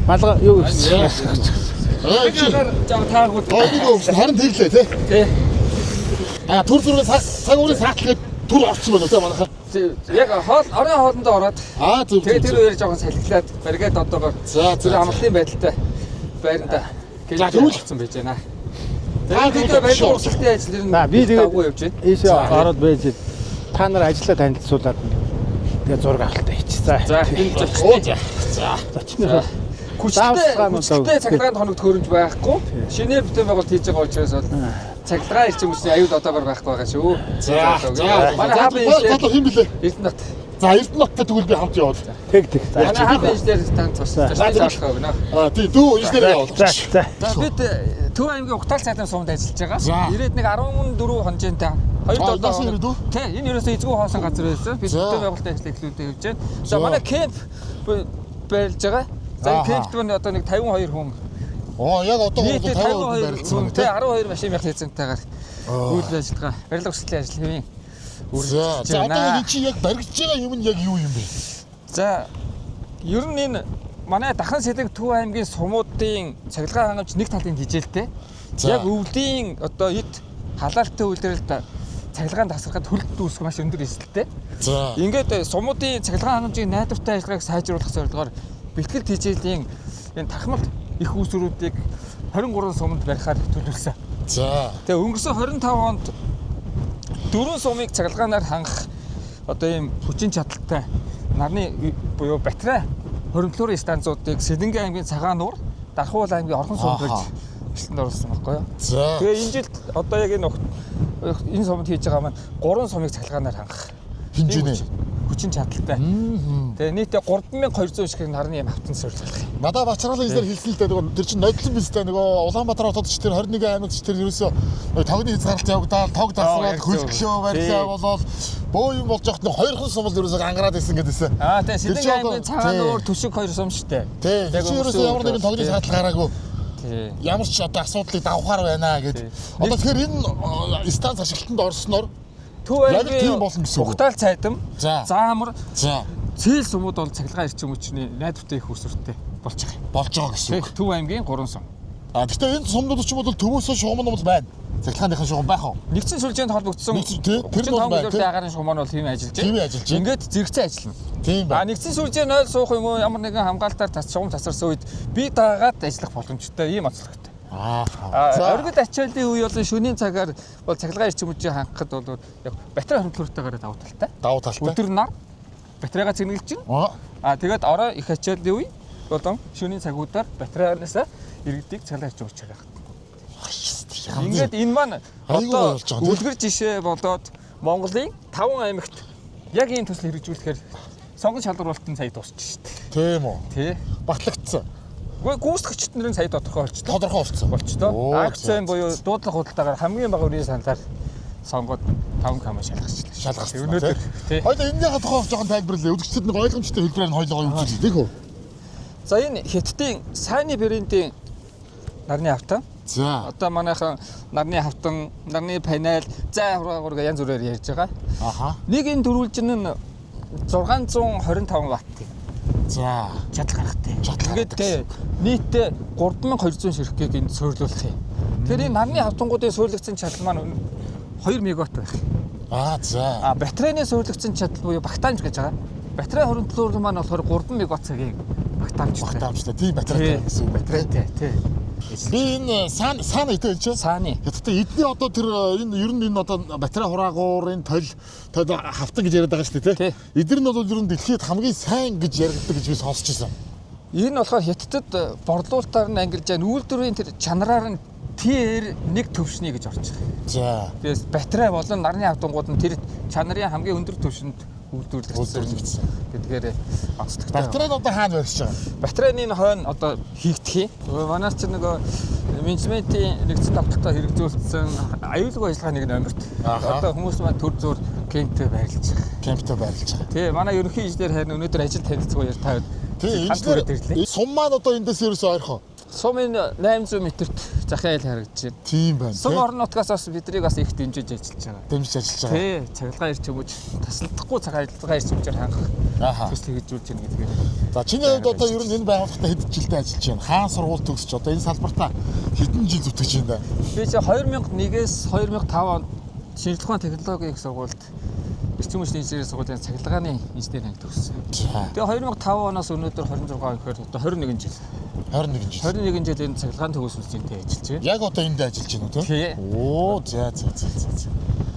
Малга юу гэсэн. Таагүй. Харин тэглээ тий. Тий. Түр зүрийн цаг уурын саатлгээд түр орсон байна тий манайхаа. Яг орон хоолндоо ороод Зөв. тэгээ тэр үеэр жоохон салхилаад баригаад одоогоор За амралтын байдалтай байранда За, тэгвэл болсон байж байна. Тэгээд Тэгээд баялаг урсгалын ажил ер нь Би тэгээд явж байна. ийшээ ороод байж та нар ажиллаа танилцуулаад тэгээ зураг авалтаа хийчих. За энэ зочны хүчтэй цахилгаанд хоногт хөрөмж байхгүй. Шинээр бүтээн байгуулалт хийж байгаа учраас бол цахилгаан ирчим үсний аюул одоогоор байхгүй байгаа шүү. Манай хабын За хин блэ? Эрдэнэт. За Эрдэнэттэй тэгвэл би хамт яваад. Тэг. Манай хабын инженер танд турсан. Заалах өгнө. Тий дүү инженер яваад. За. Бид Төв аймгийн Угтаал цайны суманд ажиллаж байгаа. Ирээд нэг 14 хонжинтай 2-7 хоног. Тий, энэ ерөөсөө эзгүй хоосон газар байсан. Бид бүтээн байгуулалтын ажил эхлүүлээд явж байна. За манай кемп байлж байгаа. За энэ кемпт нь одоо нэг 52 хүн. Яг одоо 52 хүн. Тий, 12 машин мэх хэзэнтэйгээр үйл ажиллагаа, барилга өрсөлдөлийн ажил хэвийн. За одоо энэ чи яг баригдж байгаа юм нь яг юу юм бэ? За ер нь энэ манай Дахан Сэлэг Төв аймгийн сумуудын цахилгаан хангамж нэг талын хижээлтэй. Яг өвлийн одоо эд халаалттай үйлдвэрлэлд цахилгаан тасрахад хөлт үүсгэх маш өндөр эсэлттэй. За ингээд сумуудын цахилгаан хангамжийн найдвартай ажиллагааг сайжруулах зорилгоор бэлтгэл хижээлийн энэ тархмал их усруудыг 23 суманд барихаар төлөвлөсөн. За. Тэгээ өнгөрсөн 25 онд 4 сумыг цахилгаанаар хангах одоо ийм хүчин чадалтай нарны буюу батарей хоригдлуурын станцуудыг Сэлэнгэ аймгийн Цагаан нуур, Дархуул аймгийн Орхон сумд барьж эшлэнд оруулсан байхгүй юу? За. Тэгээ энэ жилд одоо яг энэ сумд хийж байгаа маань 3 сумыг цахилгаанаар хангах Хинжээний хүчин чадалтай. Тэгээ нийтдээ 3200 шиг нарны юм хавтан суурилах юм. Надад Бачралын инженер хэлсэн л дээ нөгөө тэр чинь нодлон биз дээ нөгөө Улаанбаатар хотод ч тэр 21 аймагт ч тэр ерөөсөө тогны хязгаарлалт явагдаад тог дасраад хөлтлөө барьлаа болоод бөө юм болж явахт 2 хон сум л ерөөсөө ангараад исэн гэдээсэ. Тэгээ Сэлэнгэ аймгийн Цагаан нуур төшиг 2 сум шүү дээ. Тэгээ ерөөсөө ямар нэгэн тогны саатал гараагүй. Тий. Ямар ч одоо асуудлыг давхаар байна гэд. Одоо тэгэхээр энэ станц ашиглалтанд орсноор Төв аймгийн болсон гэсэн үг. Угтаал цайдам, заамар, за цээл сумууд бол цахилгаан эрчим хүчний найдвартай их усрттэй болж байгаа юм. Болж байгаа гэсэн үг. Төв аймгийн 3 сум. Гэхдээ энэ сумнууд ч юм бол төвөөсөө шугам нь байна. Цахилгааныхаа шугам байх уу? Нэгдсэн сүлжээнд холбогдсон. Тэр нь бол байна. Тэр агаарын шугам нь бол тийм ажиллаж байна. Тийм ажиллаж байна. Ингээд зэрэгцээ ажиллана. Тийм байна. Нэгдсэн сүлжээ 0 суух юм уу? Ямар нэгэн хамгаалтаар шугам тасарсан үед би даагаад ажиллах боломжтой ийм онцлогтой. Оргид ачааллын үе болон шөнийн цагаар бол цахилгаан эрчим хүчийг хангахад бол яг батарей хоригдлууртайгаар давуу талтай. Давуу талтай. Өдөр нар батарейгаа цэнгэлж чинь. Тэгээд орой их ачааллын үе болон шөнийн цагуудаар батарейнаас иргэдийг цахилгаан эрчим хүчээр хангах. Ингээд энэ маань одоо үлгэр жишээ болоод Монголын 5 аймагт яг ийм төсөл хэрэгжүүлэхээр сонгон шалгуулалтын сая дуусчих шүү дээ. Тийм үү? Тий. Батлагдсан. Гүйцэтгэгчид нарын сая тодорхой болчихлоо. Тодорхой болчихлоо. Акцийн буюу дуудлага худалдаагаар хамгийн бага үрийн саналаар сонгоод 5 км шалгачихлаа. Өнөөдөр тий. Хоёул энэний тухай жоохон тайлбарлая. Үзэгчдэд нэг ойлгомжтой хэлбэрээр хоёулаа үзүүлж тийм үү? За энэ Хятадын Сайны брендийн нарны хавтан. За. Одоо манайхан нарны хавтан, нарны панел, зай хургаг янз бүрээр ярьж байгаа. Нэг энэ дөрвөлжин нь 625 ватт. За, чадал гаргатай. Ингээд нийтдээ 3200 ширхгийг энд суйрлуулах юм. Тэгэхээр энэ нарны хавтангуудын суйрлагдсан чадал маань 2 мегаватт байх. За. Батарейны суйрлагдсан чадал буюу багтаамж гэж байгаа. Батарей хоригдлуур маань болохоор 3 мегаватт цагийн багтаамжтай. Багтаамжтай. Тийм батарейтай гэсэн үг. Батарейтай тий. Би энэ саана итэй энэ чинь. Сааны. Гэхдээ эдний одоо тэр энэ ер нь энэ одоо батарей хураагуурын тол хавтан гэж яриад байгаа шүү дээ тий. Эдгээр нь бол ер нь дэлхийд хамгийн сайн гэж яригддаг гэж би сонсч байсан. Энэ нь болохоор Хятадд борлуулалтаар нь ангилж байгаа үйлдвэрийн тэр чанараар нь TR1 төвшний гэж орж байгаа. За. Тэгээс батарей болон нарны хавтангууд нь тэр чанарын хамгийн өндөр төвшөнд үйлдвэрлэгдсэн. Тэгэхээр онцлогтой. Батарей одоо хаана барьж байгаа? Батарейны хойно одоо хийгдэх юм. Манайс ч нөгөө менежментийн нэгдсэн давталтаа хэрэгжүүлсэн аюулгүй ажиллагааны номерт. Одоо хүмүүс маань төр зур кемптэй байрлаж байгаа. Кемптэй байрлаж байгаа. Тий, манай ерөнхий инженер харин өнөөдөр ажил танилцуулга тавиад. Тий, инженер сум маань одоо эндээс ерөөсөө ойрхон. Сумын 800 метрт захиа айл харагдаж байна. Тийм байна. Сум орон нутгаас бас бидрийг бас их дэмжиж ажиллаж байгаа. Дэмжиж ажиллаж байгаа. Тий, цахилгаан эрчим хүч тасалдахгүй цахилгаан эрчим хүчээр хангах төслийг хэрэгжүүлж байна гэдгээр. За чиний хувьд одоо ер нь энэ байгууллагатай хэд жилдээ ажиллаж байна? Хаан сургууль төгсөж одоо энэ салбартаа хэдэн жил зүтгэж байна? Би чи 2001-ээс 2005 онд шинжлэх ухааны технологийн их сургуульд эрчим хүчний инженерийн сургуулийн цахилгааны инженерийн анги төгссөн. Тэгээ 2005 оноос өнөөдөр 26 гэхээр одоо 21 жил. 21 жил энэ цахилгаан төгсөлтөнд ажиллаж байна. Яг одоо энд ажиллаж байна уу тий? Оо за.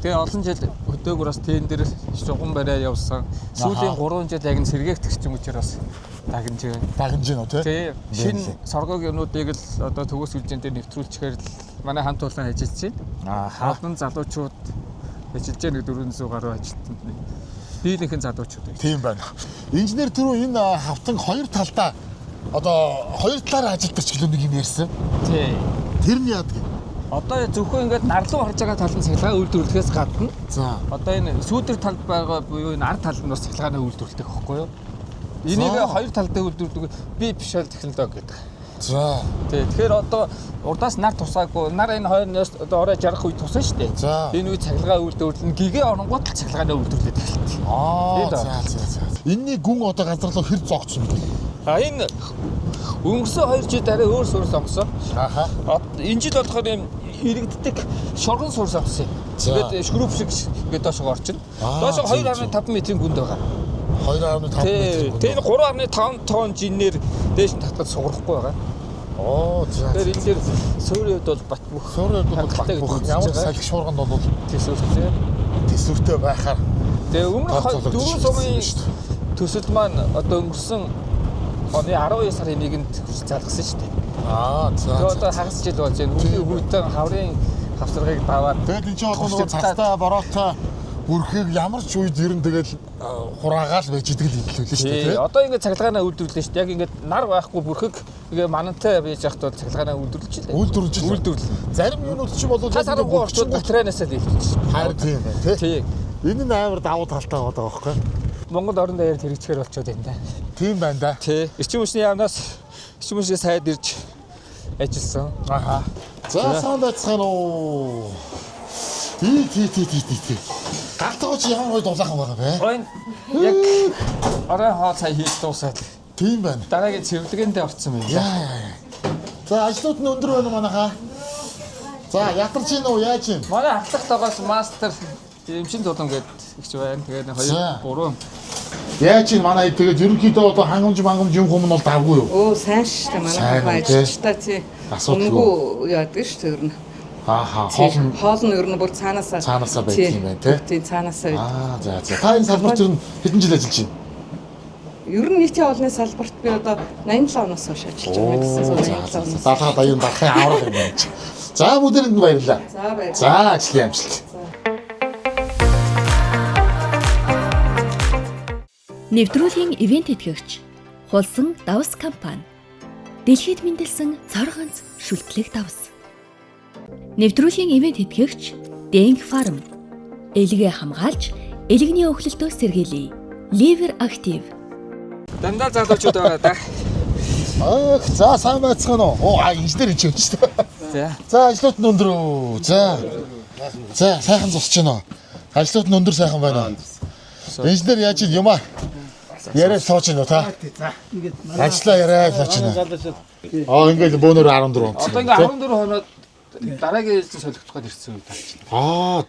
Тэгээ олон жил хөдөөгөр бас тендер шугам бариа явсан. Сүүлийн 3 жил яг н сэргээгдэх эрчим хүчээр бас дагнаж байна. Дагнаж байна уу тий? Шинэ соргоогнуудыг л одоо төгс сүлжээнд нэвтрүүлчихээр л манай хамт олон ажиллаж байна. Олон залуучууд ажиллаж байгаа 400 гаруй ажилтнууд биелэнхэн залуучууд байна. Тийм байна. Инженер түрүү энэ хавтан хоёр талдаа одоо хоёр талаар ажилтдаг ч гэлөө нэг юм ярьсан. Тий. Тэр нь яадаг юм? Одоо зөвхөн ингээд нарлуу харж байгаа тал нь цахилгаан үйлдвэрлэхээс гадна. За. Одоо энэ сүүдэр талд байгаа буюу энэ ард тал нь бас цахилгааны үйлдвэрлэдэг байхгүй юу? Энийг хоёр талдаа үйлдвэрлэдэг би бишэл технологи гэдэг. За. Тэгэхээр одоо урдаас нар тусаагүй нар энэ хойноос одоо орой жаргах үе тусан шүү дээ. Энэ үе цахилгаан үйлдвэрлэн гигэ оронгууд цахилгааны үйлдвэрлэдэг эхэлдэг. За. Энэний гүн одоо газар руу хэр зогцсон бэ? Энэ өнгөрсөн 2 жил арай өөр суурь сонгосон. Энэ жил болохоор юм иргэддэг шоргон суурь сонгосон. Тэгээд шгрүүп шиг ингээд доошоо орчин. Доошоо 2.5 метрийн гүнд байгаа. 2.5 метр. Тэгээд 3.5 тонн жинээр дээш нь татгад сугарахгүй байгаа. Оо за. Тэгэхээр энэ дээр суурийн хувьд бол бат бөх. Суурийн хувьд бол бат бөх. Ямар салхи шуурганд бол төсөвтэй. Төсөвтэй байхаар. Тэгээ өмнөх 4 сумын төсөлд маань одоо өнгөрсөн оны 12 сарын 1-нд хүрч залгасан шүү дээ. За. Тэгээ одоо хагас жил болж байна. Үгийн хүйтэн хаврын хавцаргыг даваад. Тэгээд энэ ч одоо нөгөө цастай бороотой бүрхийг ямар ч үед ер нь тэгэл хураагаал байж идэг л хэллээ шүү дээ. Одоо ингээд цахилгаанаа үйлдвэрлэж шүү дээ. Яг ингээд нар байхгүй бүрхэг ингээд манантай байж явахдаа цахилгаанаа үйлдвэрлэж байлаа. Үйлдвэрлэж. Зарим юмнууд ч бол тас харахгүй очоод материалаасаа л илэрч. Харин тийм байна тий. Тийм. Энэ нь амар давуу талтай байгаа байхгүй. Монгол орон даяар хэрэгжихээр болчиход байна да. Тийм байна да. Тий. Эрчим хүчний яамнаас эрчим хүчний сайд ирж ажилласан. Аха. За сайн байцгаана уу. Тий. Галтгоо чи ямар гоё дулаахан байгаа бэ? Ойн. Яг орой хоол сая хийж дуусаад. Тийм байна. Дараагийн цэвэрлэгээндээ орцсон байна. Яа. За ажлууд нь өндөр байна манайхаа. За ядарч ийн үү яаж юм? Манай ахлах тогоос мастер эмчин зулан гээд ихч байна. Тэгээд 2 3 Яаж юм манай тэгээд ерөнхийдөө одоо хангамж юм хүмүүс бол давгүй юу? Оо сайн шүү дээ манай ажилчтай тий. Үнэгүй яадаг шүү дээ ер нь. Ааха хоол нь ер нь бүр цаанаасаа байдаг юм байна тий. Тий цаанаасаа. За. Та энэ салбарт ер нь хэдэн жил ажиллаж байна? Ер нь нийтийн хоолны салбарт би одоо 87 оноос хойш ажиллаж байгаа гэсэн. Даалгаад аюун дарахын аврал юм байна. За бүгдэнд баярлалаа. За баярлалаа. За ажлын амжилт. Нэвтрүүлгийн ивент тэтгэгч Хулсан давс компани. Дэлхийд мэндэлсэн цор ганц шүлтлэг давс. Нэвтрүүлгийн ивент тэтгэгч Дэнг фарм. Элгээ хамгаалж, элэгний өхлөлтөө сэргийлье. Liver Active. Дандаа залуучууд байгаа да. За сайн байцгаана уу? Инженер хийж байна шүү дээ. За ажлууд нь өндөр үү. За сайхан зусч байна уу? Ажлууд нь өндөр сайхан байна уу? Инженер яаж юм юмаа? Яриа сууж байна уу та? За ингээд ажлаа яриа сууж байна. Ингээд бөөнөр 14 он. Одоо ингээд 14 хоноод дараагийн ээлжин солигдох гээд ирсэн юм таарч.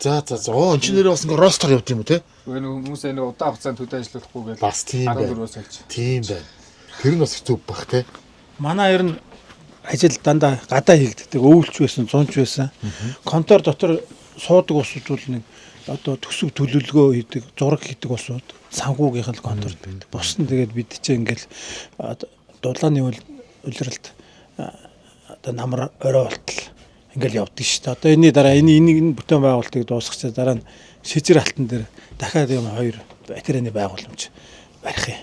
За. Инженерээ бас ингээд ростер явд юм уу те? Хүмүүс энэ удаан хугацаанд төдөө ажиллахгүй гэж бас тийм байна. 14-өөс ажиллаж. Тийм байна. Тэр нь бас хэцүү бах те. Манай ер нь ажил дандаа гадаа хийгддэг. Өвөлч байсан, зунж байсан. Контор дотор суудаг усуд бол нэг одоо төсөв төлөвлөгөө хийдэг, зураг хийдэг усуд санхүүгийнх нь конторд байдаг. Бус нь тэгээд бид чинь ингээл дулааны улиралд одоо намар орой болтол ингээл явдаг шүү дээ. Одоо энэний дараа энэ бүтээн байгуулалтыг дуусгачаа дараа нь шижир алтан дээр дахиад юм 2 батарейны байгууламж барих юм.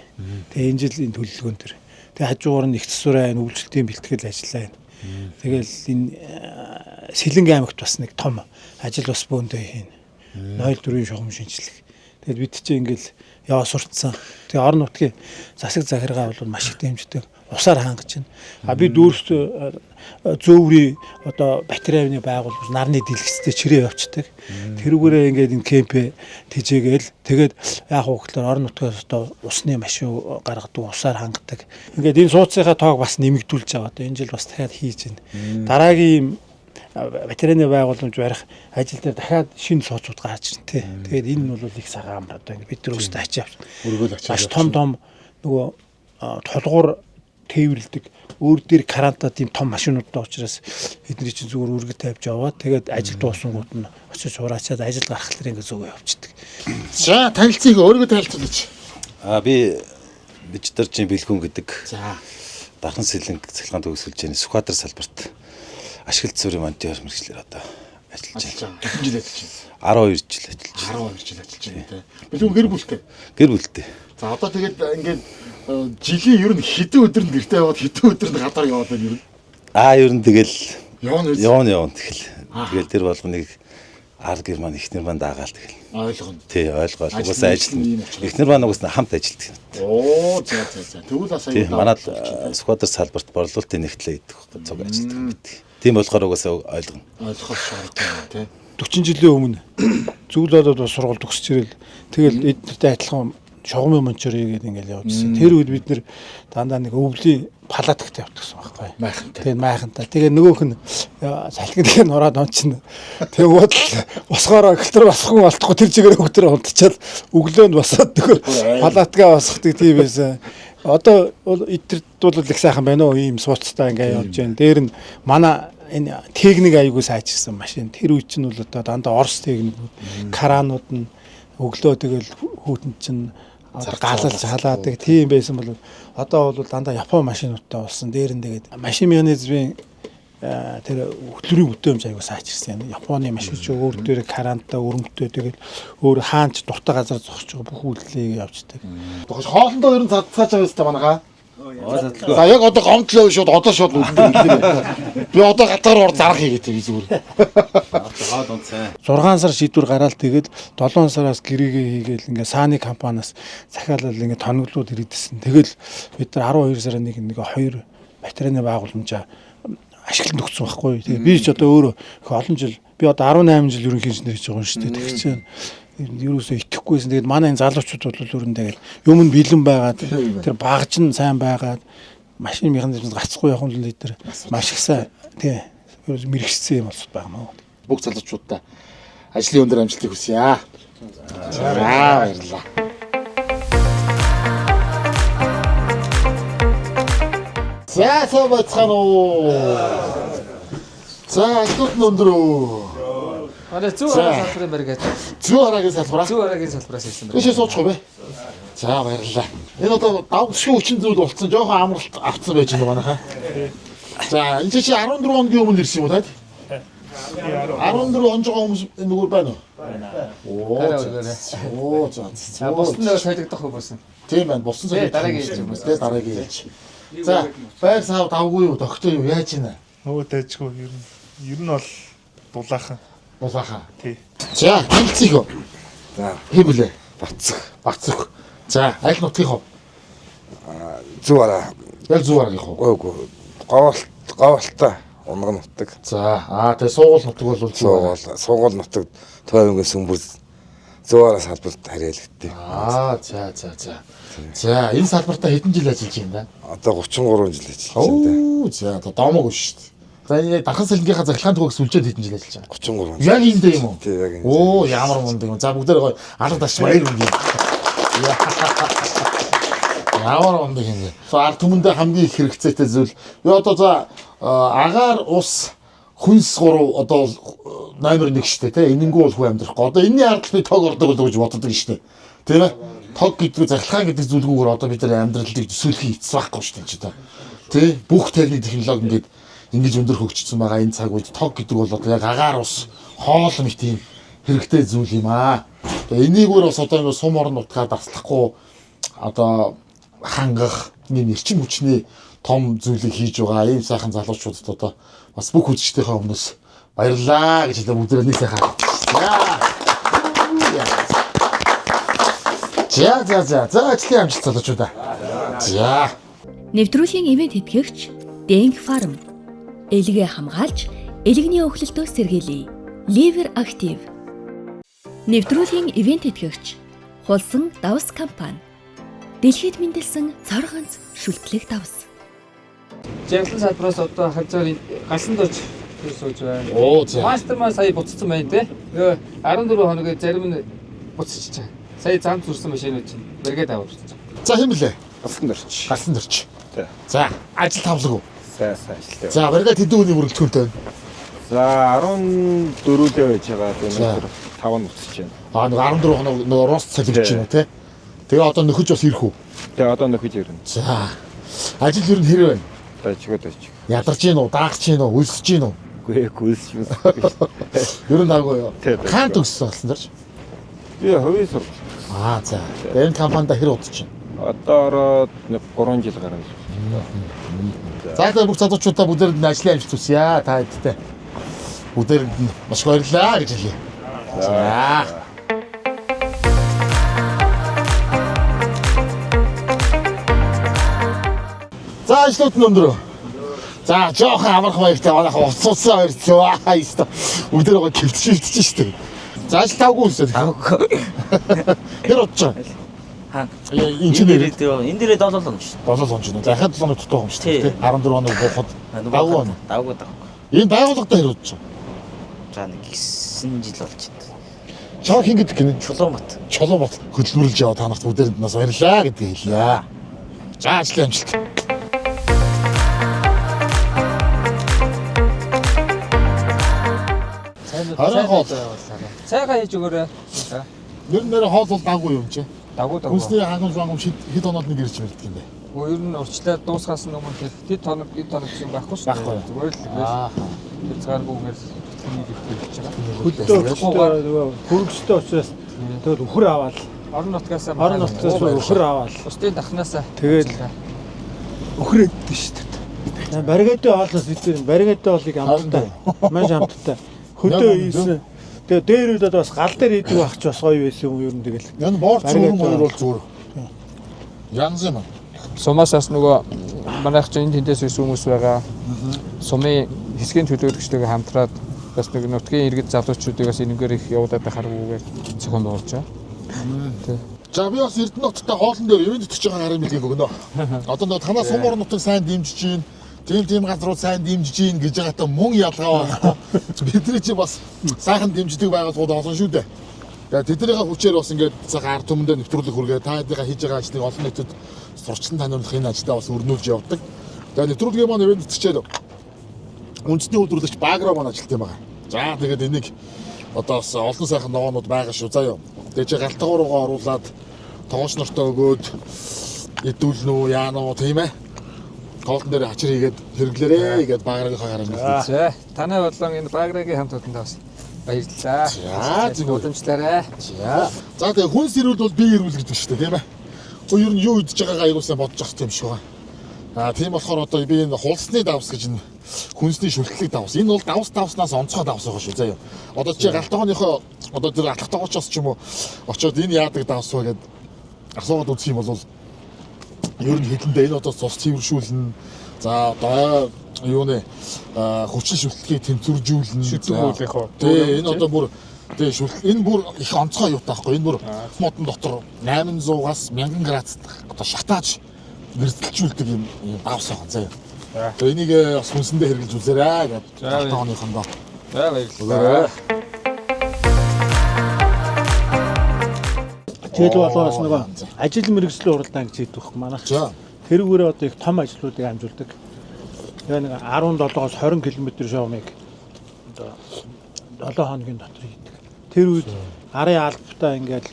Тэгээ энэ жил энэ төлөвлөгөөн төр. Тэгээ хажуугаар нь их засварын үйлчлэлтийн бэлтгэл ажиллаа байна. Тэгэл энэ Сэлэнгэ аймагт бас нэг том ажил бас бөөндөө хийн. 04-ийн шугам шинжилгээ. Тэгэл бид чинь ингээл яваа сурцсан. Тэгээ орон нутгийн засаг захиргаа бол маш их дэмждэг. Усаар хангаж байна. Би дүүрс зөөврийн одоо батарейны байгууллагч нарны дэлгэцтэй чирээ явцдаг. Тэрүүгээрээ ингээд энэ кемпэ тижээгээл тэгээд яг хөөхлөөр орон нутгаас одоо усны машин гаргадаг, усаар хангадаг. Ингээд энэ сууцынхаа тоог бас нэмэгдүүлж байгаа. Одоо энэ жил бас дахиад хийж байна. Дараагийн батарейны байгууламж барих ажил дээр дахиад шинэ сууцууд гарч ирнэ тий. Тэгээд энэ нь бол их сагаан одоо ингээд бид нар өөрсдөө ачаав. Өргөөл ачаав. Маш том нөгөө тулгуур тээвэрлдэг өөр дээр карантаа тийм том машинуудтай учраас эдний чинь зүгээр үргэлж тавьж яваад тэгээд ажил дуусангууд нь очиж хураачаад ажил гаргах хэрэг ингээд зүгөө явчихдаг. За танилцыг өөрийгөө танилцуулж. Би дижиталчин бэлгүн гэдэг. Дархан Сэлэнг цахилгаан төгсгөлж байгаа Сүхбаатар салбарт ашиглалт зүрийн монтер мэргэжлэр одоо ажиллаж байна. Хэдэн жил ажиллаж байна? 12 жил ажиллаж 12 жил ажиллаж байна. Бэлгүн гэр бүлтэй. Гэр бүлтэй. За одоо тэгээд ингээд жилийн ер нь хэдэн өдрөнд гэртээ яваад хэдэн өдрөнд гадаар яваад байна ер нь? Ер нь тэгэл явна тэгэл тэр болгоныг ард гэр маань эхнэр маань даагаал тэгэл. Ойлгоно. Тий ойлгоод угаасаа ажил эхнэр маань угаасаа хамт ажилтдаг. За. Тэгвэл асаа юу манай Сүхбаатар салбарт борлуулалтын нэгтлээ идэх цог ажилтдаг юм гэдэг. Тийм болохоор угаасаа ойлгоно. Ойлгох шаардлагатай тий. 40 жилийн өмнө зүйл болоод бас сургууль төгсөж ирэл тэгэл эднэртэй адилхан шугамын мончорыг ингээл явуулсан. Тэр үед бид нэр дандаа нэг өвлийн палатагт явдаг гэсэн байхгүй. Майхантай. Тэгээд майхантай. Тэгээ нөгөөх нь салхинд нураад онцно. Тэгээд босгороо гэлтэр босхон болтохгүй тэр чигээр өгтөр унтчихад өглөөнд босоод төгөр палатгаа босгодог тийм байсан. Одоо бол эдгэрт бол их сайхан байна уу? Ийм сууцтай ингээ явж байна. Дээр нь манай энэ техник аягүй сайжирсан машин. Тэр үе чинь бол одоо дандаа Орос техникүүд, краанууд нь өглөө тэгэл хүүтэн чинь галалж халаадаг тийм байсан бол одоо бол дандаа Япон машинуудтай болсон. Дээр нь тэгээд машин механизмын тэр хөтлөрийн бүтээмж аягүй сайжирсан. Японы машин ч өөр дээр карантаа өрөмтөө тэгэл өөр хаанч дуртай газар зогсож байгаа бүх үйлдэлийг явждаг. Хоолндоо ер нь цацгааж байгаа юм манайхаа. За яг одоо гомдлоо шууд одоо шууд үлдээ. Би одоо гатгаар ор зарах хийгээд би зүгээр. 6 сар шийдвэр гараад тэгэл 7 сараас гэрээгээ хийгээл ингээ сааны компаниас захиалал ингээ тоноглууд ирээдсэн. Тэгэл бид нар 12 сарын нэг 2 батарейны байгууламжаа ашиглалтанд өгсөн байхгүй. Тэгээ би ч одоо өөрөө их олон жил би одоо 18 жил ерөнхий инженер хийж байгаа юм шүү дээ. Тэр чинь ерөөсөө итгэхгүйсэн. Тэгээд манай энэ залуучууд бол өрн тэгэл юм нь бэлэн байгаад тэр багж нь сайн байгаад машин механизмд гацхгүй явах нь л тэр маш их сайн тий мэрэгчсэн юм болсод байгаа мó. Бүх залуучуудаа ажлын өндөр амжилтыг хүсье. За баярлалаа. За собацхан уу. За тут нөндрөө. Арай зүү хараа салбарын бариад. Зүү хараагийн салбараа. Зүү хараагийн салбараас ирсэн байна. Тийш суучих уу бэ? За баярлалаа. Энэ одоо давшгүй хүчин зүйл болцсон. Жохон амралт авцсан байж байгаа манайхаа. За энэ чи 14 хоногийн өмнө ирсэн юм уу таад? 14 он жоо хүмүүс нөгөө байна уу? Оо за. Босны нэг солигдох уу босон. Тийм байна. Босон солигдох. Дараагийн ээлж юм уу? Тэ дараагийн ээлж. За байр сав давгүй юу? Тогтоо юу? Яаж ийна? Нөгөө дайжгүй ер нь бол дулаахан. Дулаахан. Тий. За хэлцэх үү? За хэвлээ. Бацах. За аль нутгийнх вэ? Зүү хараа. Яг зүү хараагийнх уу? Үгүй. Говьалтай унган нутаг. За тэгээ суугуул нутаг бол суугуул нутаг тойронгоос өмбөр зүү хараа салбарт харьяалагдтыг. За энэ салбартаа хэдэн жил ажиллаж байна? Одоо 33 жил ажиллаж байна. Оо за одоо доомоогүй шүү дээ. За энэ дахан сэлгийнхаа захиргааны төгөөс үлжээд хэдэн жил ажиллаж байгаа? 33. Яг эндээ юм уу? Тий, яг энэ. Оо ямар мундаг юм. За бүгдээ гоё алга таш баяр үгүй. Ямар мундаг юм. Ард түмэндээ хамгийн их хэрэгцээтэй зүйл. Би одоо за агаар ус хүнс 3 одоо номер 1 шүү дээ тий. Энэнгүү бол хүү амьдрахгүй. Одоо энэний ард би тог ордог гэж боддог шүү дээ. Тийм ээ. Тог гэдэг захиргаан гэдэг зүйлгүүгээр одоо бид нар амьдралыг төсөөлөхийг эцс байхгүй шүү дээ чи та. Тий. Бүх техник технологи ингээд ингэж өндөр хөгжсөн байгаа энэ цаг үед тог гэдэг бол одоо яг агаар ус хоол нэг тийм хэрэгтэй зүйл юм аа. Тэгээ энийгээр бас одоо ингэ сум орон нутгаар таслахгүй одоо хангах нэг эрчим хүчний том зүйлийг хийж байгаа ийм сайхан залуучуудад одоо бас бүх үзэгчдийнхээ өмнөөс баярлалаа гэж хэлээ бүгдээ нэг сайхан. За ажлын амжилт залуучуудаа. За. Нэвтрүүлгийн ивент тэтгэгч Дэнг фарм. Элгээ хамгаалж, элэгний өхлөлтөөс сэргийлье. Liver Active. Нэвтрүүлгийн ивент тэтгэгч Хулсан давс компани. Дэлхийд мэндэлсэн цор ганц шүлтлэг давс. Жавхлан салбараас одоо хажаар галсан дорж сууж байна. Оо за. Мастермаа сая буцсан байна те. 14 хоног зарим нь буцчихжээ. Сая зам зүрсэн машинууд чинь бэргээд аварсан. За хэм блэ? Галсан дорч. Тий. За ажил тавлаг уу? Сайн ажилтай. За бэргээд хэдэн хүний бүрэлдэхүүнтэй байна? За 14 л байж байгаа. Тэгээд 5 нь уцсаж байна. Нэг 14 хоног нөгөө рост салгиж байна тий. Тэгээ одоо нөхөж бас ирэх үү? Тэгээ одоо нөхөж ирнэ. За. Ажил ер нь хэрэг байна. Дайчгүй. Ядарч гин үү, даагч гин үү, үлсэж гин үү? Үгүй үлсэж байна. Ер нь агуу юу? Хаан төгссөн болсон дэрч. Би хувийн сур. За. Энэ компанид хэр удаж байна? Одоо ороод 3 жил гарна. За тэгээ бүх залуучуудаа бүгдээр ажлын амжилт хүсье. Та хэдтэй. Бүгдээр маш баярлалаа гэж хэлье. За. За ажлууд нь өндөр. За жоохон амарх маягтай манайха уцсан ирсэн. Хайста. Бүгдээр гоо кивтшилдэж штеп. За ажил тавгүй үсэ. Хэр удаж байна? Инженер энэ дээрээ 7 он шүү. 7 он ч нэ. Дахиад 7 хоног дутуу юм шүү дээ. 14 хоног буухад 5 хоног. Давгүй. Энэ байгууллагатай хэр удаж байна? За нэг 9 жил болж байна. Чаа хин гэдэг гинэ? Чулуунбат. Чулуунбат хөдөлмөрлж яваа та нарт бүгдээр нас баярлаа гэдгийг хэлье. За ажлын амжилт. Харин хоол. Цайгаа хийж өгөөрэй. Ер нь нэр хоол бол дагуу юм чи. Дагуу. Хүнсний хангамж хэд оноод нэг ирж мэрдэг юм бэ? Ер нь урчлаад дуусгаас өмнө хэд хоног гэсэн байхгүй шүү дээ. Зүгээр л гэж хязгааргүйгээр хүний дэвтэрч байгаа. Хөдөө нөгөө хөргөжтэй учраас тэгэл өхөр аваад орон нутгаас өхөр аваад бусдын дахнаасаа тэгэл өхөр иддэг шүү дээ. Баригадтай хоолноос бид баригадтай хоолыг амттай. Маш амттай. Хөдөө ийсэн. Тэгээ дээр үедээ бас гал дээр идэг байх ч бас гоё байсан юм ер нь тэгэл. Энэ боорч зүгээр бол зүгээр. Янз юм. Сумасаас нөгөө манайх чинь тэндээс ирсэн хүмүүс байгаа. Сумын хэсгийн төлөөлөгчтэйгээ хамтраад бас нэг нутгийн иргэд залуучуудыг бас энэгээр их явуулаад харгуугаар зохион байгуулж байгаа. За би бас Эрдэнэттэй хоолн дээр ивент төтөж байгаа харин мэдгийг өгнө. Одоо нөгөө танаа сумбар нутаг сайн дэмжиж гин, тийм газрууд сайн дэмжиж гин гэж байгаатай мөн ялгаа байна. Бидний чи бас сайхан дэмждэг байгууллагууд олон шүү дээ. Тэгээ тэднийхээ хүчээр бас ингээд цагаан ард түмэндээ нэвтрүүлэг хүргээ та хэдийгээ хийж байгаа ажлыг олон нийтэд сурчлан таниулах энэ ажилдаа бас өрнүүлж явдаг. Тэгээ нэвтрүүлгийн маань ивент төтөчээр үндэсний үйлдвэрлэгч Баграа маань ажилт юм байгаа. За тэгээд энийг одоо бас олон сайхан ногоонууд байгаа шүү. Заа юу. Тэгээ чи галтгуур руугаа оруулаад тоогоч нартай өгөөд идүүлнэ үү яана уу тийм ээ. Хоолн дээр хачир хийгээд хэрэглээрээ гээд Баграагийн харин. За танай бодлон энэ Баграагийн хамт олонд бас баярлалаа. За зөвлөмжлээрээ. За тэгээ хүнс ирүүл бол би ирүүл гэдэг шүү дээ тийм ээ. Өө ер нь юу идэж байгаагаа аюулсаа бодож авах юм шиг байна. Тийм болохоор одоо би энэ хулсны давс гэж энэ хүнсний шүлтлэг давс. Энэ бол давснаас онцгой давс байгаа шүү заяа. Одоо чи галтгооныхоо одоо тэр алхтагоочоос ч юм уу очоод энэ яадаг давс вэ гэдэг асууад үзэх юм бол ер нь хэдэндээ энэ одоо цус цэвэршүүлнэ. За одоо юу нэ хүчин шүлтлэгийг тэмцвэржүүлнэ. Шүтлгүүлэх үү. Тэгээ энэ одоо бүр тэгээ шүлтлэг энэ бүр их онцгой юу таахгүй. Энэ бүр модон дотор 800-аас 1000 градус одоо шатааж нэрсэлжүүлдэг юм давс байгаа заяа. Тэгээ энийг бас хүнсэндээ хэрэглэж үзээрэй гэдэг. Тооныхондоо. За баярлалаа. Жишээл болоос нөгөө ажил мэргэжлийн хуралдаан гэж хэлдэг баг манайх. Тэрүүгээрээ одоо их том ажлуудыг амжуулдаг. Тэгээ нэг 17-оос 20 км шуумыг одоо 7 хоногийн дотор хийдэг. Тэр үед арын албатай ингээд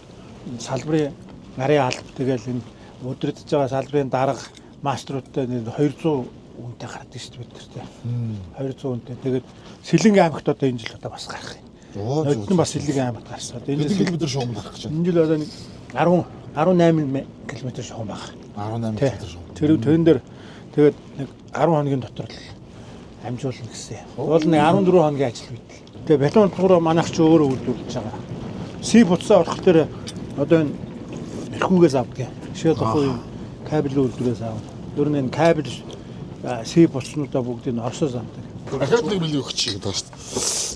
салбарын арын алба тэгэл энэ өдрөдөж байгаа салбарын дарга маструудтай 200 үнэтэй гардаг шүү дээ бид нартай. 200 үнэтэй. Тэгээд Сэлэнг аймагт одоо энэ жил одоо бас гарах юм. Өдөрт бас Сэлэнг аймагт гарсан. Энэ км шуум гарах гэж байна. Энэ жил одоо нэг 18 км шуум байгаа. 18 км шуум. Тэрэн дээр тэгээд нэг 10 хоногийн дотор л амжуулна гэсэн. Уул нэг 14 хоногийн ажил бид. Тэгээ бетон туура манайх ч өөрөө үйлдвэрлэж байгаа. Си буцаа орох дээр одоо энэ эрхүүгээс авдаг. Жишээлбэл ахгүй кабель үйлдвэрээс авах. Ер нь энэ кабель си буцнуудаа бүгдийг Оросоос авдаг. Дахиад нэг билүү өгч байгаа шүү дээ.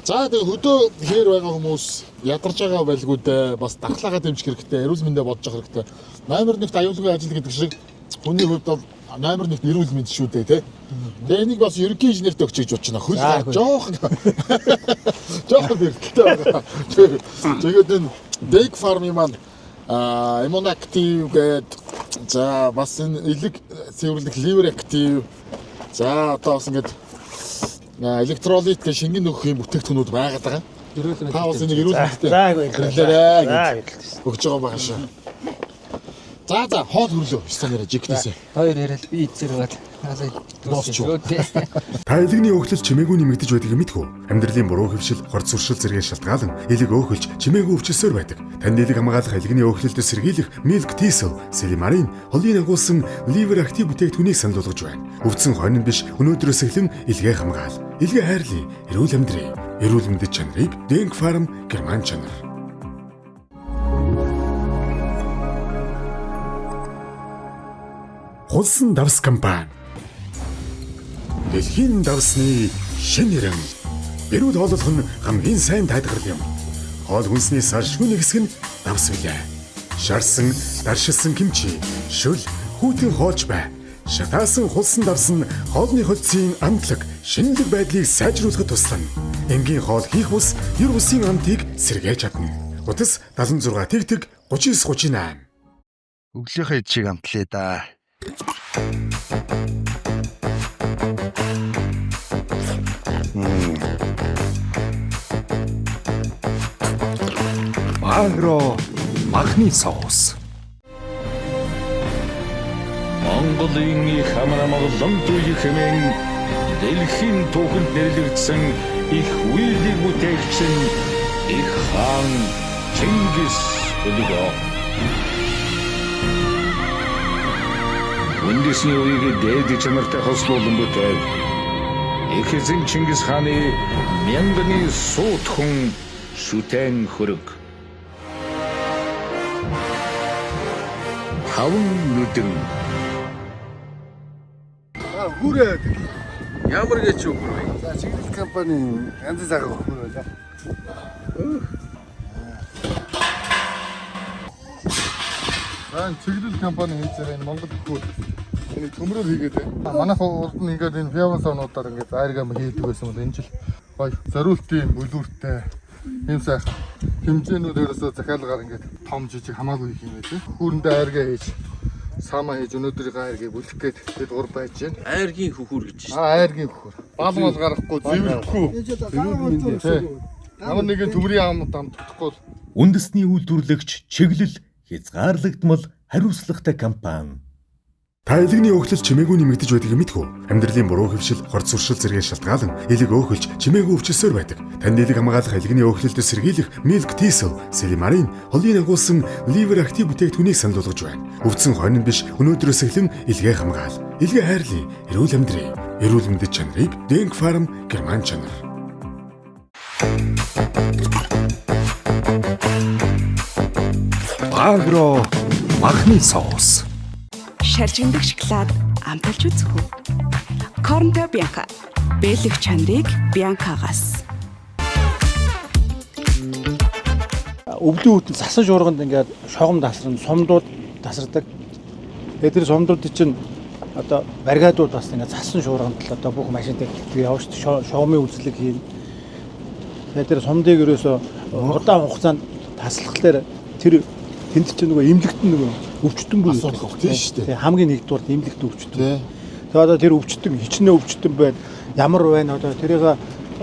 За тэгээ хөдөө хээр байгаа хүмүүс ядарч байгаа байлгүй дээ. Бас дархлаагаа дэмжих хэрэгтэй. Эрүүл мэндэ бодож явах хэрэгтэй. Номер 1-т аюулгүй ажил гэдэг шиг хүний хувьд бол номер 1-т эрүүл мэнд шүү дээ тий. Тэгээ энийг бас ерөнхий инженертэй өгч гэж бодож байна. Хөл жоохон хэрэгтэй байгаа. Тэгээд энэ Deg Farm-ийн маань Immunactive гэдэг за бас энэ элэг цэвэрлэх Liver Active за одоо бас ингэж электролит гэх шингэн нөхөх юм бүтээгдэхүүнүүд байгаад байгаа. Та бас энийг эрүүл мэндэд хэрэглээрэй гэж өгч байгаа байгаа шүү. За хоол хөрлөө стандараа жигнэсээ. Хоёр яриад би идсээр байгаа. Та элэгний өөхлөл чимээгүй нэмэгдэж байдгийг мэдгүй. Амьдралын буруу хөвшил, хорд суршил зэрэг шалтгаалan элэг өөхөлж чимээгүй өвчлсөөр байдаг. Танд элэг хамгаалах элэгний өөхлөлтөд сэргийлэх Milk Thistle, Silimarin, холын агуулсан Liver Active бүтээгдэхүүнийг санал болгож байна. Өвдсөн хойно биш өнөөдрөөс эхлэн элгээ хамгаал. Элгээ хайрлая, эрүүл амьдрий. Эрүүл мэндэд чанарыг Deg Farm Герман чанар. Хулсан давс компани. Дэлхийн давсны шинэ нэрэн. Эрүүл хооллох нь хамгийн сайн тайлбар юм. Хоол хүнсний салшгүй нэг хэсэг нь давс билээ. Шарсан, даршилсан кимчи, шүл, хүүтэн хоолж бай. Шатаасан хулсан давс нь хоолны хөлцийн амтлаг, шинэлэг байдлыг сайжруулахад туслана. Энгийн хоол хийх бус, ер бусын амтыг сэргээж чадна. Утас 76 тэг 39 38. Өглөөхөө чиг амтлаа да. Агро махны соус. Монголын их хамаамаглан туй хэмээн дэлхийн түүхэнд нэрлэгдсэн их үеийн бүтээгч их хаан Чингис өлгөө. Үндэсний үеийг дээд чанартай хослуулан бүтээл их эзэн Чингис хааны мянганы суут хүн шүтэн хөрөг. Хавн нүдэн. Хүрээд. Ямар гэж юу хүрвэ? За чиглэл компани янз цагаа хүрээлээ. Чиглэл компани хийчихээ энэ Монгол хүү энийг төмрөөр хийгээд байна. Манайх урд нь ингээд энэ фяван саунуудаар ингээд айргам хийдэг байсан бол энэ жил гоё зориултын бүлүүртэй юм сайхан хэмжээнүүдээс захиалгаар ингээд том жижиг хамаагүй хийх юм байлээ. Хүүрэндээ айргаа хийж сама хийж өнөөдрийн айргийг бүлэх гээд тэд гур байж байна. Айргийн хөхөр гэж байна. Айргийн хөхөр. Бал мал гарахгүй зэвэрхгүй. Ямар нэгэн төмрийн амд амтдахгүй. Үндэсний үйлдвэрлэгч чиглэл хязгаарлагдмал хариуцлагатай компани. Та элэгний өөхлөл чимээгүй нэмэгдэж байдгийг мэдгүй. Амьдралын буруу хөвшил, хорц суршил зэрэгээс шалтгаалan элэг өөхөлж чимээгүй өвчлсөөр байдаг. Танд элэг хамгаалах элэгний өөхлөлтөд сэргийлэх Milk Thistle, Silimarin, холын агуулсан Liver Active бүтээгдэхүүнийг санал болгож байна. Өвдсөн хойно биш өнөөдрөөс эхлэн элгээ хамгаал. Элгээ хайрлая, эрүүл амьдрий. Эрүүл мэндэд чанарыг Denk Farm Герман чанар. Агро махны соус. Шаржигдах шоколад амталж үзэх үү? Cornto Bianca. Бэлэг чанарыг Bianca-гаас. Өвлийн үүдэн сасан шуурганд ингээд шогом тасран, сумдууд тасардаг. Тэгээд тэр сумдуудыг чинь одоо баригадууд бас ингээд сасан шуурганд л одоо бүх машинтай явж шогомын үзлэг хийн. Тэгээд тэр сумдыг ерөөсөө удаан хугацаанд таслахлаар тэр тэнд чинь нөгөө эмнэлэгт нөгөө өвчтөн бүл асуудал тийм шүү дээ. Хамгийн нэгдүгээр эмнэлэгт өвчтөн. Тэгээд одоо тэр өвчтөн хичнээн өвчтөн байна. Ямар байна одоо тэрийг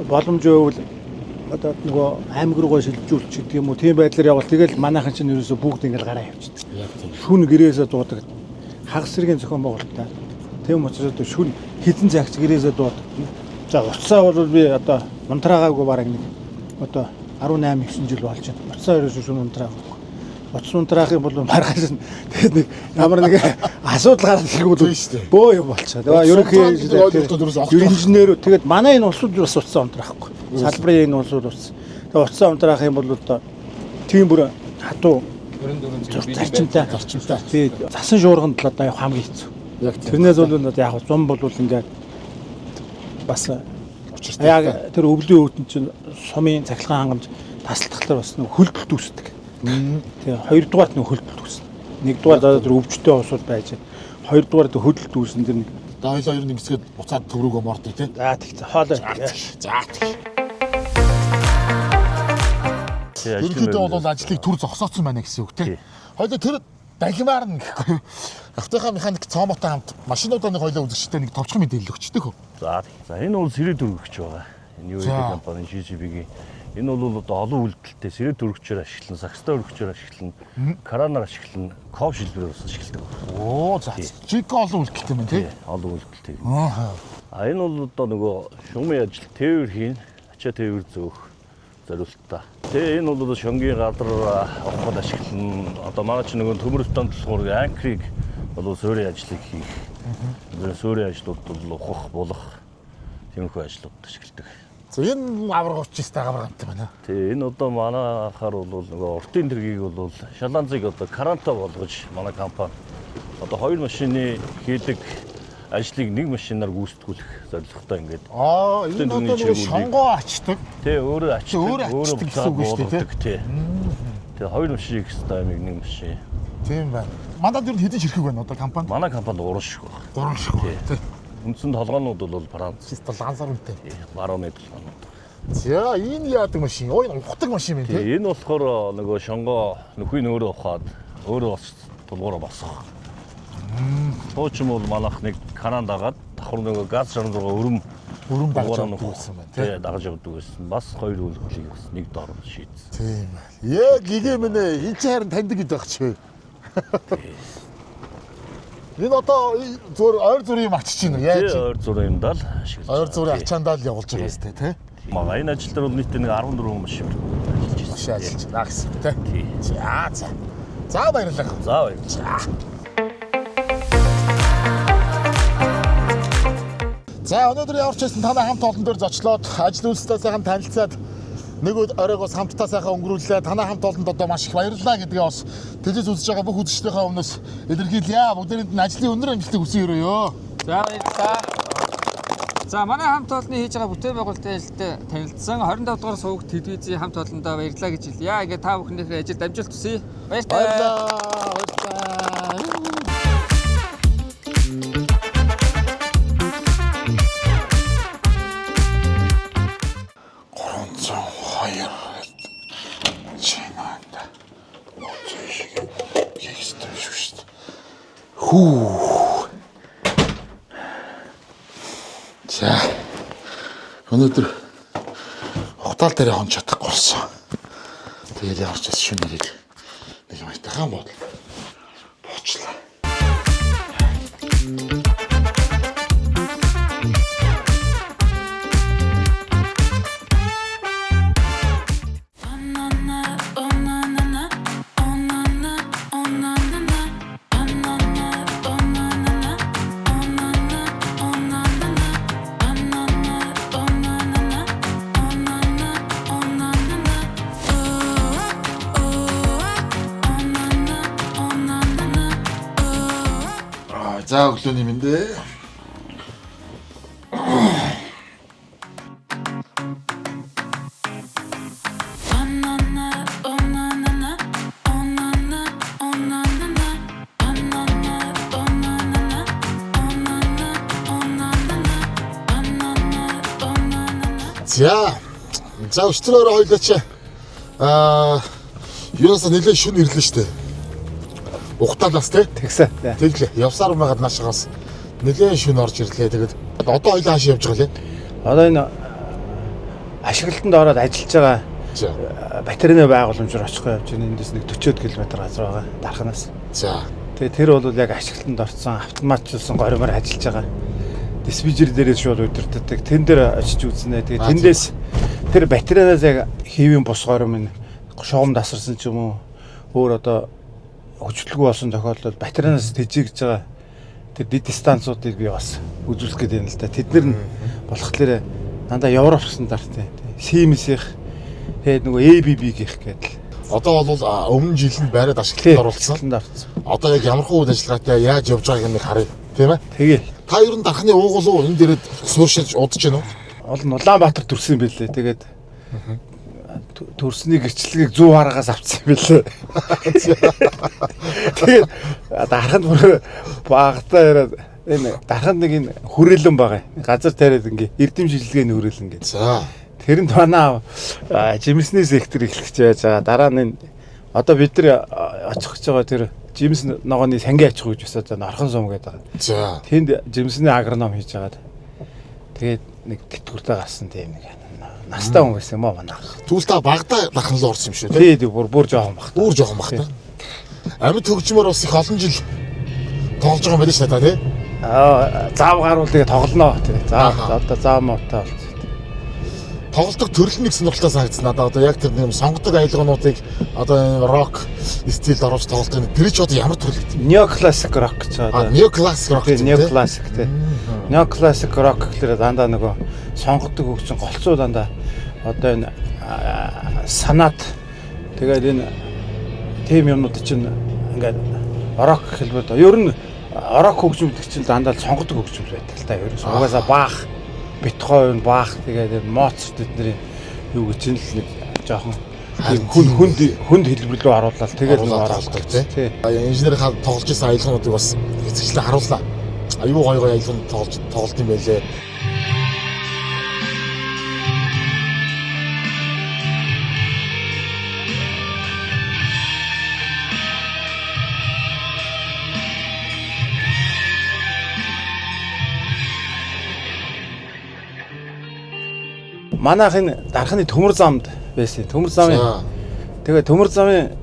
боломжгүй бол одоо нөгөө аймаг руугаа шилжүүлчих гэдэг юм уу тийм байдлаар явал тэгэл манайхан чинь ерөөсө бүгд ингээл гараа явчихдаг. Шүн гэрээсээ дуудаг. Хагас сэргийн зохион байгуулалтаа. Тийм учраас одоо шүн хідэн загч гэрээсээ дуудаг. За уцаа бол би одоо унтраагаагүй бараг нэг одоо 18 9 жил болж байна. Уцаа ерөөсө шүн унтраагүй. Утас унтраах юм бол маргааш тэгээд нэг ямар нэг асуудал гараад иргүүл бөө юм болчихоо. Тэгээ инженер тэгээд манай энэ улсууд бас утас унтраахгүй. Салбарын энэ улсууд ус. Тэгээ утас унтраах юм бол одоо тийм бүр хатуу 24 зарчимтай. Тэгээд засан шуурганд л одоо явах хамгийн хэцүү. Тэрнээс бол одоо яг зам бол ингээд бас яг тэр өвлийн өвтөн чинь сумын цахилгаан хангамж тасалдахлаар бас нэг хөлдөлт үүсдэг. Тэгээ хоёрдугаар нь хөлдөлт үүснэ. Нэгдүгээр одоо тэр өвчтөе усууд байж байна. Хоёрдугаар нь хөлдөлт үүснэ тэр нэг. Хоёлоо ер нь ингэсгээд буцаад төврөгөө мордог тийм. За тэг хоолой. За тэг. Ерөнхийдөө бол ажлыг түр зогсооцсон байна гэсэн үг тийм. Хоёлоо тэр далимаар нь гэхгүй. Автохаа механик цоомотой хамт машинуудаа нэг хоёлоо үзэгчтэй нэг товчхон мэдээлэл өгчдөг хөө. За энэ бол сэрээ дөрвөгч байгаа. Энэ UAD компани GCB-гийн энэ бол одоо олон үйлдэлтэй сэрээ дөрвөгчөөр ашиглан, сакстай өргөчөөр ашиглан, кранаар ашиглан, ков шилбэрээр бас ашигладаг. Оо за. Чиг олон үйлдэлтэй юм тийм. Олон үйлдэлтэй. А энэ бол одоо нөгөө шугамын ажил тээвэр хийн, ачаа тээвэр зөөх зориултаа. Тэгээ энэ бол шонгийн газар авахд ашиглан одоо манай ч нөгөө төмөр бетон толгуур анкрыг бол суурийн ажлыг хийх. Суурийн ажлууд бол ухах, булах тиймэрхүү ажлууд ашигладаг. За энэ аврагчтай аврагант байна. Тий энэ одоо манайхаар бол нөгөө уртын тэргийг бол шаланцыг одоо каранта болгож манай компани одоо 2 машины хийдэг ажлыг нэг машинаар гүйцэтгүүлэх зорилготой ингээд. Энэ одоо шонгоо ачдаг. Тий өөрөө ачдаг. Өөрөө буцаад буулгадаг тий. Тэгээ 2 машин их хэвээр нэг машин. Тийм байна. Манайд юу хэдэн ширхэг байна одоо компани? Манай компанид 3 ширхэг байна. 3 ширхэг тий. Үндсэн толгоонууд бол Франц. Лансар үнэтэй. Барууны толгоонууд. За энэ яадаг машин? Ой ухдаг машин юм тий. Энэ болохоор нөгөө шонгоо нөхрийн өөрөө ухаад өөрөө бас тулгуураа босгох. Суучин бол манайх нэг кананд дагаад давхар нөгөө газ шарн руу өрөм дагаж явдаг гэсэн байна тий. Дагаж явдаг гэсэн. Бас хоёр үйлдэлийг бас нэг дор шийдсэн. Тийм ээ. Яг гэгэмнэ энэ ч харин таньдаг гэдэг байх чи. Энэ одоо зур ойр зүрийн юм ачиж байна. Яаж? Ойр зүрийн юм даа ашиглаж. Ойр зүрийн ачаандаа л явуулж байгаа сте тий. Мага энэ ажил дээр бол нийт нэг 14 машин ажиллаж байна гэсэн тий. За. За баярлалаа. За баярлалаа. За өнөөдөр яварч байсан танай хамт олон дээр зочлоод ажил үйлстэй сайхан танилцаад нэг оройг бас хамтдаа сайхан өнгөрүүллээ. Танай хамт олонд одоо маш их баярлалаа гэдгээ бас телевиз үзэж байгаа бүх үзэгчдийнхээ өмнөөс илэрхийлье. Бүгдээрэнд нь ажлын өндөр амжилтыг хүсэн өрөөё. За баярлалаа. За манай хамт олонны хийж байгаа бүтээн байгуулалтын ажилд танилцсан 25 дугаар сувагт телевизийн хамт олондоо баярлалаа гэж хэлье. Ингээ та бүхнийхээ ажилд амжилт хүсье. Баярлалаа. За өнөөдөр ухтаал дээр хонч чадахгүй болсон. Тэгээд яварч бас шөнө нэрийг нэг юм айтайхан бодол буучлаа. За өглөөний мэндэ. За өчтөрөөр хоёлооч юусаа нэлээд шүн ирлээ штэ. Ухтаалаас тэгсэн. Тэглээ. Явсаар байгаад наашгаас нэлээд шүн орж ирлээ. Тэгээд одоо хоёлаа хааш явж байгаа лээ. Одоо энэ ашиглалтанд ороод ажиллаж байгаа батарейны байгууламжаар очихгүй явж байна. Эндээс нэг 40 км газар байгаа дарханаас. За. Тэгээд тэр бол яг ашиглалтанд орсон автоматжуулсан горимоор ажиллаж байгаа. Диспетчер дээрээс шууд удирддаг. Тэн дээр очиж үзнэ. Тэгээд тэндээс тэр батарейнаас яг хэвийн бус горим нь шугам тасарсан ч юм уу өөр одоо хөчлөлгүй болсон тохиолдолд батарейнаас тэжээгж байгаа тэр дэд станцуудыг би бас үзүүлэх гээд байна л да. Тэд нар нь болохоор дандаа Европ стандарттай. Siemens-ийнх тэгээд нөгөө ABB-гийнх гэдэг. Одоо бол өмнө жилд байраад ашиглалтанд оруулсан. Одоо яг ямар хөө үйл ажиллагаатай яаж явж байгааг нэг харъя. Тийм ээ? Тэгээ. Та ер нь дархны уугуул энэ дээрээ сууршиж удаж байна уу? Олон Улаанбаатар төрсөн юм билээ. Тэгээд төрсний гэрчлэгийг 100 хараагаас авцсан юм билээ. Тэгээд дарханд бүр багтаа яриад энэ дарханд нэг энэ хүрээлэн байгаа. Газар тариад ингээ эрдэм шилжлэгээний хүрээлэн гэдэг. За. Тэрэнд манай жимсний сектор эхлэж байж байгаа. Дараа нь одоо бид нар очих гэж байгаа тэр жимс ногооны сангийн аж ахуй гэж өсөж байгаа орхон сум гэдэг. За. Тэнд жимсний агроном хийж байгаад тэгээд нэг тэтгэвртэй гарсан тийм нэг настай хүн байсан юм аа манай. Түл та багада дархан руу орсон юм шүү тий. Тий, бүр жоохон бах. Бүр жоохон бах та. Амьд хөгжмөр бас их олон жил тоглож байгаа юм байна шүү дээ та тий. Заав гаруул тэгээ тоглоно тий. За одоо заав мотоо болсон. Тоглолтог төрөлнийг сонирхолтой санагдсан надад. Одоо яг тэр нэг сонгодог аялгаануудыг одоо энэ рок стилд оруулж тоглолтог нь тэр ч одоо ямар төрөл гэдэг. Неоклассик рок гэж байгаа. Неоклассик рок тийм неоклассик тийм. Неоклассик рок гэхэлээ дандаа нөгөө сонгодог хөгжин голцоо дандаа одоо энэ санаат тэгээд энэ тим юмнууд чинь ингээд рок хэлбэл ер нь рок хөгжимд чинь дандаа сонгодог хөгжим байдаг л та ерөөс угаасаа баах Бетховен, Бах тэгээд Моцарт эдний юу гэж чинь л нэг жоохон хүнд хэлбэр рүү харууллаа. Тэгээд нэг оруулдаг тий. Инженерийн тоглож исэн аялгаануудыг бас эцэгчлэн харууллаа. Аюу гой аялгаанд тоглолт юм байлээ. манайх энэ дархны төмөр замд байсан. Төмөр замын тэгээ төмөр замын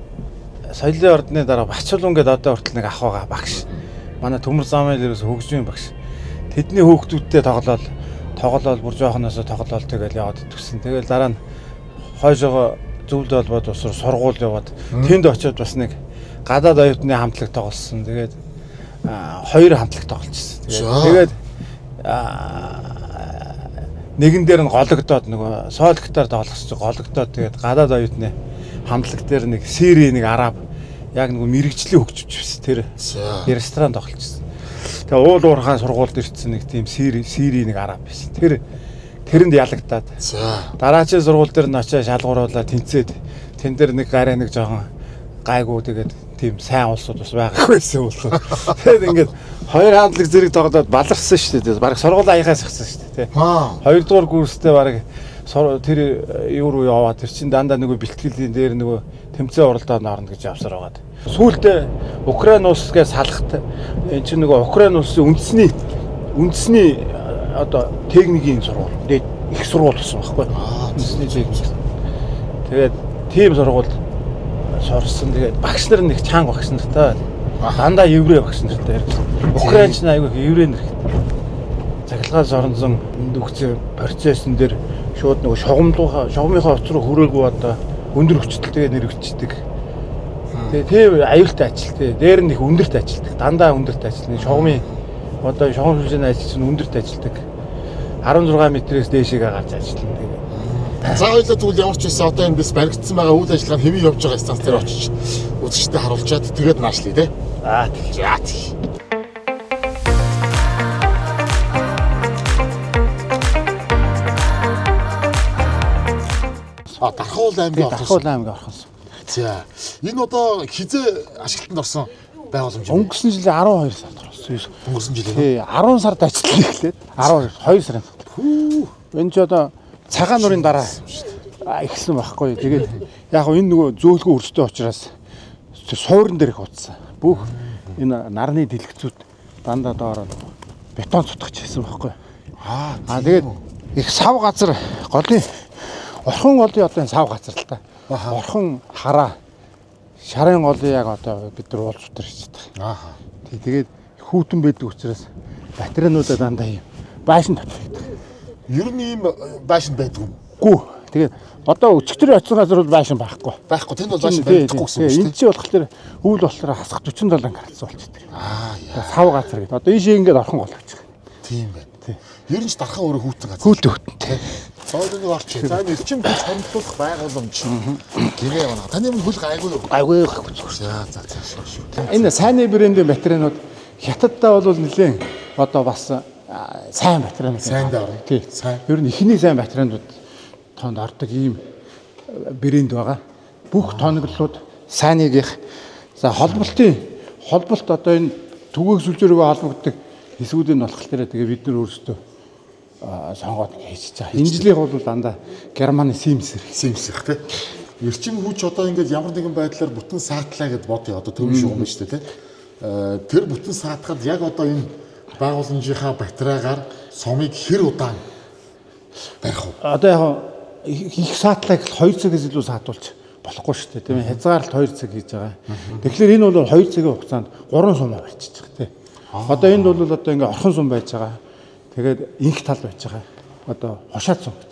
соёлын ордны дараа Бачуулан гэдэг одоо хүртэл нэг ах байгаа багш. Манай төмөр замын ерөөс хөгжмийн багш. Тэдний хүүхдүүдтэй тоглоод бүр жоохноос тоглоод тэгэл яваад төгсөн. Тэгэл дараа нь хойшоогоо зөвлөд болбоод ус сургууль яваад тэнд очиод бас нэг гадаад оюутны хамтлаг тоглосон. Тэгээд 2 хамтлаг тоглолцсон. Тэгээд нэгэн дээр нь гологдоод нөгөө соол гитар тоглох чинь гологдоод тэгээд гадаад оюутны хамтлаг дээр нэг Сири нэг араб яг нөгөө мэрэгжлийн хөгжиж байсан. Тэр ресторан тоглолцсон. Тэгээ уул уурхай сургуульд ирсэн нэг тийм Сири нэг араб байсан. Тэрэнд ялагдаад. Дараагийн сургууль дээр нь очиж шалгууруулаад тэнцээд тэн дээр нэг гараа нэг жоохон гайгүй тэгээд тийм сайн улсууд бас байгаа байсан улсууд. Тэгээд ингээд 2 хамтлаг зэрэг тоглоод баларсан шүү дээ. Бараг сургууль аяхаас гисэн шүү дээ. 2 дугаар курстэй бараг тэр юу руу яваад тэр чин дандаа нөгөө бэлтгэлийн дээр нөгөө тэмцээн оролдоод орно гэж явсаар байгаад. Сүүлдээ Украин улсгээ салахт энэ чинь нөгөө Украин улсын үндэсний одоо техникийн сургууль. Тэгээд их сургууль болсон байхгүй. Үндэсний техник. Тэгээд тийм сургууль сурсан. Тэгээд багш нар нэг чанга багш нартай. Дандаа еврей багш нартай ярьсан. Украинч айгүй еврей нэр. Цахилгаан соронзон үндүгцэн процессын дээр шууд нөгөө шугамынхаа оц руу хүрээгүй одоо өндөр хүчтэй нэр өчтдөг. Тэгээ тийм аюултай ажилтай. Дээр нь их өндөрт ажилдаг. Дандаа өндөрт ажилдаг. Шугамын одоо шугам шүлжээний ажил чинь өндөрт ажилдаг. 16 метрээс дээшээгээ гарч ажиллана. Тэгээ. За хоёлаа тэгвэл ямар ч байсан одоо эндээс баригдсан байгаа үйл ажиллагаа нь хэвэн явж байгаа станц дээр очиж үзэгчдэд харуулчаад тэгээд наашлие те. За тий. Дархуул аймгийн орхонсон. За. Энэ одоо хизээ ашиглалтанд орсон байгууламж юм. Өнгөрсөн жилийн 12 сард орсон. Өнгөрсөн жилийн. Тий, 10 сард ажиллаж эхлээд 2 сарын. Энэ ч одоо цагаан нурын дараа эхэлсэн байхгүй. Тэгээд яг энэ нөгөө зөөлгөө өрчтэй учраас суурин дээр их утсан. Бүх энэ нарны дэлгэцүүд дандаа доороо бетон цутгаж хийсэн байхгүй. Тэгээд их сав газар голын орхон голын одоо энэ сав газар л та. Орхон хараа шарын голын яг одоо бид нар уулз утар хийж байгаа. Тэгээд хүүтэн байдаг учраас батарейнуудаа дандаа юм байшин татдаг. Ер нь ийм байшин байдгүй. Гүү. Тэгээд одоо өчигдөр очсон газар бол байшин байхгүй. Байхгүй. Тэнд бол байшин байхгүй гэсэн үг шүү дээ. Энд чи болохоор өвөл болохоор хасах 47 гарцсан болчихсон. Яа. Сав газар гэдэг. Одоо энэ шиг ингээд орхон гол гэж байгаа. Тийм байна. Ер нь ч дархан өөрөө хүүтэн газар. Хүүтэн. Соёлын орчин. За энэ эрчим хүч хөндлөх байгууламж. Гэрээ байна. Таны өмнө хөл гайгүй юу? Гайгүй зүгээр. За. Энэ сайн брэндийн батарейнууд хятадтай бол нэлээд одоо бас сайн батарейн. Сайн дээр. Тий. Сайн. Ер нь ихний сайн батарейнууд тоонд ордог ийм брэнд байгаа. Бүх тоноглолууд сайныг за холболт одоо энэ түгээх сүлжээрөөгөө холбогддог хэсгүүдийн болох дээр тэгээ бид нар өөрсдөө сонгоод хийж байгаа. Энэ жилийн бол дандаа Германы Siemens тий. Эрчим хүч одоо ингээд ямар нэгэн байдлаар бүтэн саатлаа гэд бодъё. Одоо төвийн шугам байна шүү дээ тий. Тэр бүтэн саатахад яг одоо энэ байгууламжийнхаа батарейгаар сумыг хэр удаан барих вэ? Одоо яг их саатлаг 2 цагаас илүү саатуулж болохгүй шүү дээ тийм ээ. Хязгаарлалт 2 цаг хийж байгаа. Тэгэхээр энэ бол 2 цагийн хугацаанд 3 сум барьчихж байгаа тийм. Одоо энд бол одоо ингээ орхон сум байж байгаа. Тэгээд инх тал байж байгаа. Одоо хошаат сум гэж.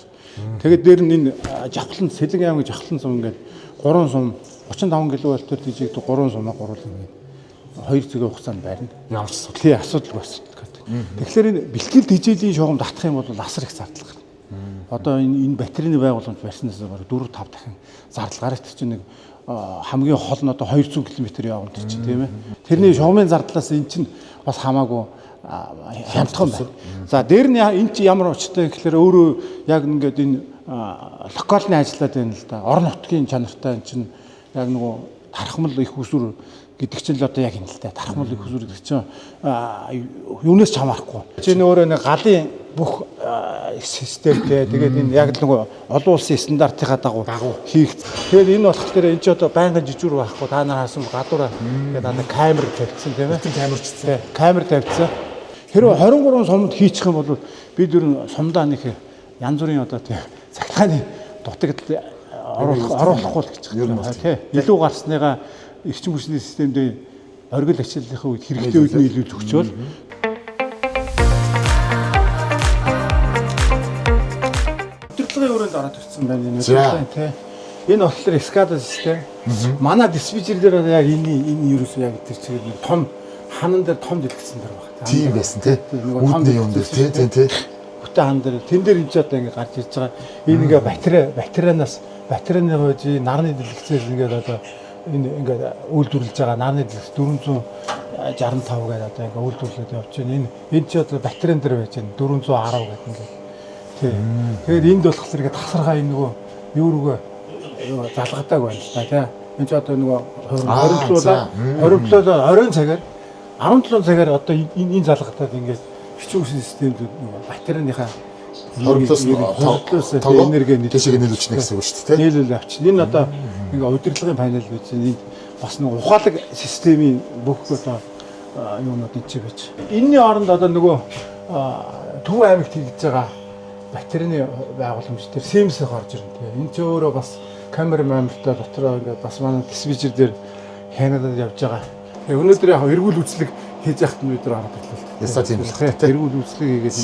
Тэгээд дээр нь энэ жавхлан Сэлэн аймгийн жавхлан сум ингээд 3 сум 35 кВт-ээр дижигдэх 3 сумаа гуруулна ингээд 2 цагийн хугацаанд барина. Ямар ч асуудал. Тий, асуудалгүй асуудал. Тэгэхээр энэ бэлтгэл тэжээлийн шугам татах юм бол асар их зардал гарна. Одоо энэ батарейны байгууламж барьснаас бараг 4-5 дахин зардал гарах чинь нэг хамгийн хол нь одоо 200 км явна гэж тийм ээ. Тэрний шугамын зардлаас эн чинь бас хамаагүй хямдхан байна. За дээр нь эн чинь ямар учиртай гэхээр өөрөө яг ингээд энэ локалны ажиллаад байна л да. Орон нутгийн чанартай эн чинь яг нөгөө тархмал их усүр гэдэг чинь л одоо яг энэ л да. Тархмал их усүр гэдэг чинь юунаас ч хамаарахгүй. Чинь өөрөө нэг галын бүх системтэй тэгээд энэ яг л нөгөө олон улсын стандартынхаа дагуу хийх. Тэгээд энэ болохоор энэ ч одоо байнгын жижүүр байхгүй. Та нар хаасан гадуур тэгээд одоо камер тавьчихсан тийм ээ. Камерчсан. Камер тавьчихсан. Хэрвээ 23 сумд хийчих юм бол бид ер нь сумдаа нэг янз бүрийн одоо тийм цахилгааны дутагд оруулахгүй л гэж байна. Тий. Илүү гарсныгаа эрчим хүчний системд оргил ачааллынхаа үед хэрэгтэй үед нь илүү зөвчөөл. Өдөртлөгийн өрөөнд ороод ирсэн байна энэ үеийн тий. Энэ болохоор SCADA систем. Манай диспетчер дээр яг энэ ерөөсөө яг тэр чигээр нэг том ханан дээр том дэлгэсэн дэр байна. Тийм байсан тий. Үүдний юм дээр тий. Хөтэ хан дээр тэн дээр энэ ч одоо ингээ гарч ирж байгаа. Энэ ингээ батарейны хойж нарны дэлгэцээс ингээ одоо энэ ингээ үйлдвэрлэж байгаа нарны дэлгэц 465 гэдэг одоо ингээ үйлдвэрлээд явж байна. Энэ ч одоо батарейн дээр байж байна. 410 гэдэг ингээ. Тий. Тэгэхээр энд болохоор ингээ тасархаа энэ нөгөө юу рүүгээ залгадаг байна л та тий. Энд ч одоо нөгөө хоримтлуулаад оройн цагаар 17 цагаар одоо энэ залгатад ингээд бичиг үсгийн системд батарейныхаа хоримтлоос энерги тийшээ нийлүүлж нэ гэсэн үг шүү дээ. Нийлүүл авчих. Энэ одоо ингээд удирдлагын панел байж энэ бас нэг ухаалаг системийн бүх одоо юунууд энэ ч байж. Энэний оронд одоо нөгөө Төв аймагт хийж байгаа батарейны байгууламж дээр Siemens орж ирнэ тий. Энэ ч өөрөө бас камер мамртай дотроо ингээд бас манай диспетчер дээр хянадад явж байгаа. Өнөөдөр яг эргүүл үзлэг хийж яхад нь бид нар хараад ирлээ. Ясаа тийм л тий. Эргүүл үзлэг хийгээд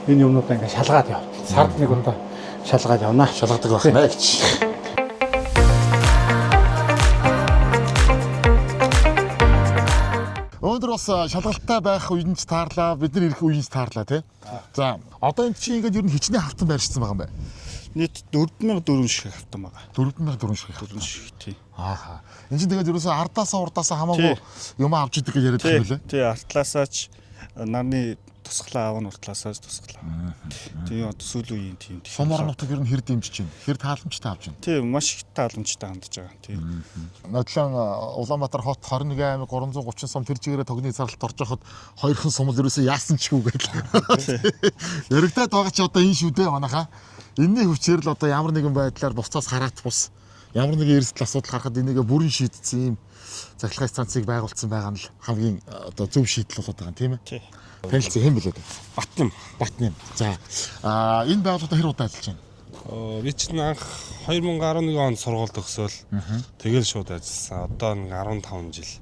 энэ юмнуудаа ингээд шалгаад явт. Сард нэг удаа шалгаад явна. Шалгадаг байна гэж. Өнөөдөр бас шалгалттай байх үеийнч таарлаа, бид нар ирэх үеийнч таарлаа тий. За, одоо энэ чинь ингээд ер нь хичнээн хавтан байршсан байгаа юм байна. Нийт 4400 шиг хавтан байгаа. 4400 шиг тий. Ааха. Энэ чинь тэгээд ерөөсөө ардаасаа урдаасаа хамаагүй юм авч идэг гэж яриад байгаа юм лээ. Тий, артлаасаач нарны тусглаа аав нь уртлаасаач тусглаа. Тий, одоо сүүлийн үеийн тийм. Сумар нутаг ер нь хэр дэмжиж байна? Хэр тааламжтай авч байна? Тий, маш их тааламжтай хандж байгаа. Тий. Нодлон Улаанбаатар хот 21 аймаг 330 сум тэр чигээрээ тогны зарлалт орж байхад хоёрхан сум л ерөөсөө яасан ч гүйл. Яригдаад байгаа чи одоо энэ шүү дээ манайхаа. Энэний хүчээр л одоо ямар нэгэн байдлаар бусцаас хараат бус ямар нэгэн эрсдэл асуудал гарахад энийгээ бүрэн шийдсэн юм захиргааны станцыг байгуулсан байгаа нь л хамгийн одоо зөв шийдэл болоод байгаа юм тийм ээ. Танилцсан хэм билээ. Батнам. За энэ байгууллагад хэр удаа ажиллаж байна? Би чинь анх 2011 онд сургууль төгсөөл тэгэл шууд ажилласан. Одоо нэг 15 жил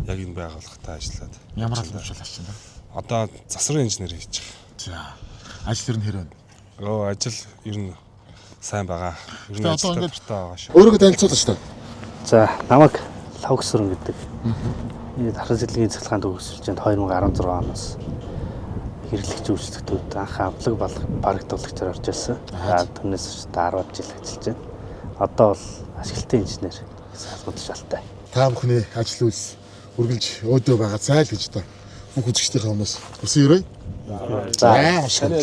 яг энэ байгууллагатай ажиллаад. Ямар албан тушаал хийж байна? Одоо засварын инженер хийж байгаа. За ажил ер нь хэр байна? Ажил ер нь сайн байгаа. Ер нь одоо ингээд байгаа шүү. Өөрийгөө танилцуулж шүү дээ. За, намайг Лавгсрын гэдэг. Энэ дархан сэтлэгийн цэцлэгаанд төгсөлжэнд 2016 оноос хэрэглэгч үйлчлэгтүүд анх авлаг барагдуулагчаар орж ирсэн. За, түүнээс 10 жил ажиллаж байна. Одоо бол ашиглалтын инженер гэсэн албан тушаалтай. Та бүхний ажил үйлс үргэлж өөдөө байгаа зайл гэж одоо бүх үзэгчдийнхээ өмнөөс хүсэн өрөө. За баярлалаа.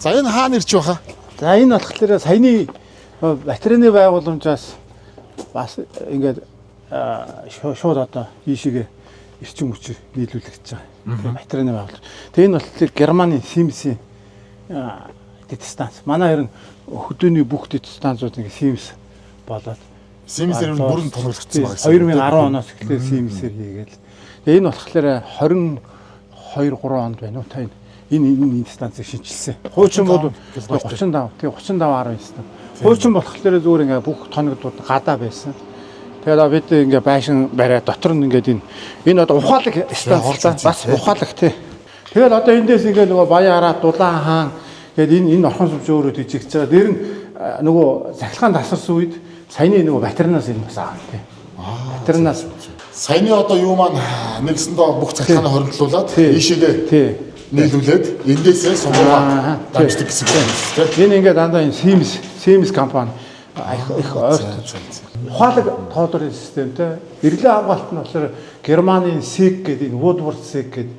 За энэ хаана ирж байгаа? За энэ болохоор саяны батарейны байгууламжаас бас ингээд шууд одоо ийшээгээ эрчим хүчээр нийлүүлэх гэж байгаа. Батарейны байгууламж. Тэгээ энэ болохоор Германы Siemens-ийн дэд станц. Манай ер нь хөдөөний бүх дэд станцууд ингээ Siemens болоод Siemens-ээр бүрэн тоногдсон байгаа гэсэн. 2010 оноос эхлээд Siemens-ээр хийгээл. Тэгээ энэ болохоор 22-3 онд байна уу та энэ станцыг шинжилсэн. Хуучин бол 35, тэгээ 35.9. Хуучин болохоор зүгээр ингээ бүх тоногдууд гадаа байсан. Тэгээд бид ингээ байшин бариад дотор нь ингээ энэ одоо ухаалаг станц бас ухаалаг тий. Тэгээд одоо эндээс ингээ нөгөө Баян хараа Дулаан хаан тэгээд энэ орхон сүмж өөрөө тийжигч байгаа. Дээр нь нөгөө захилгаан тасарсан үед саяны нөгөө батарейнаас энэ бас аав тий. Батарейнаас саяны одоо юу маань нэгсэндээ бүх захилгааны хоримтлуулаад ийшээгээ нийлүүлээд эндээсээ сумаа дамждаг гэсэн үг тийм. Энэ ингээ дандаа энэ Siemens компани их ойрт ухаалаг тоодорын системтэй эргэлэн хамгаалалт нь болохоор Германы SEG гэдэг энэ Woodward SEG гэдэг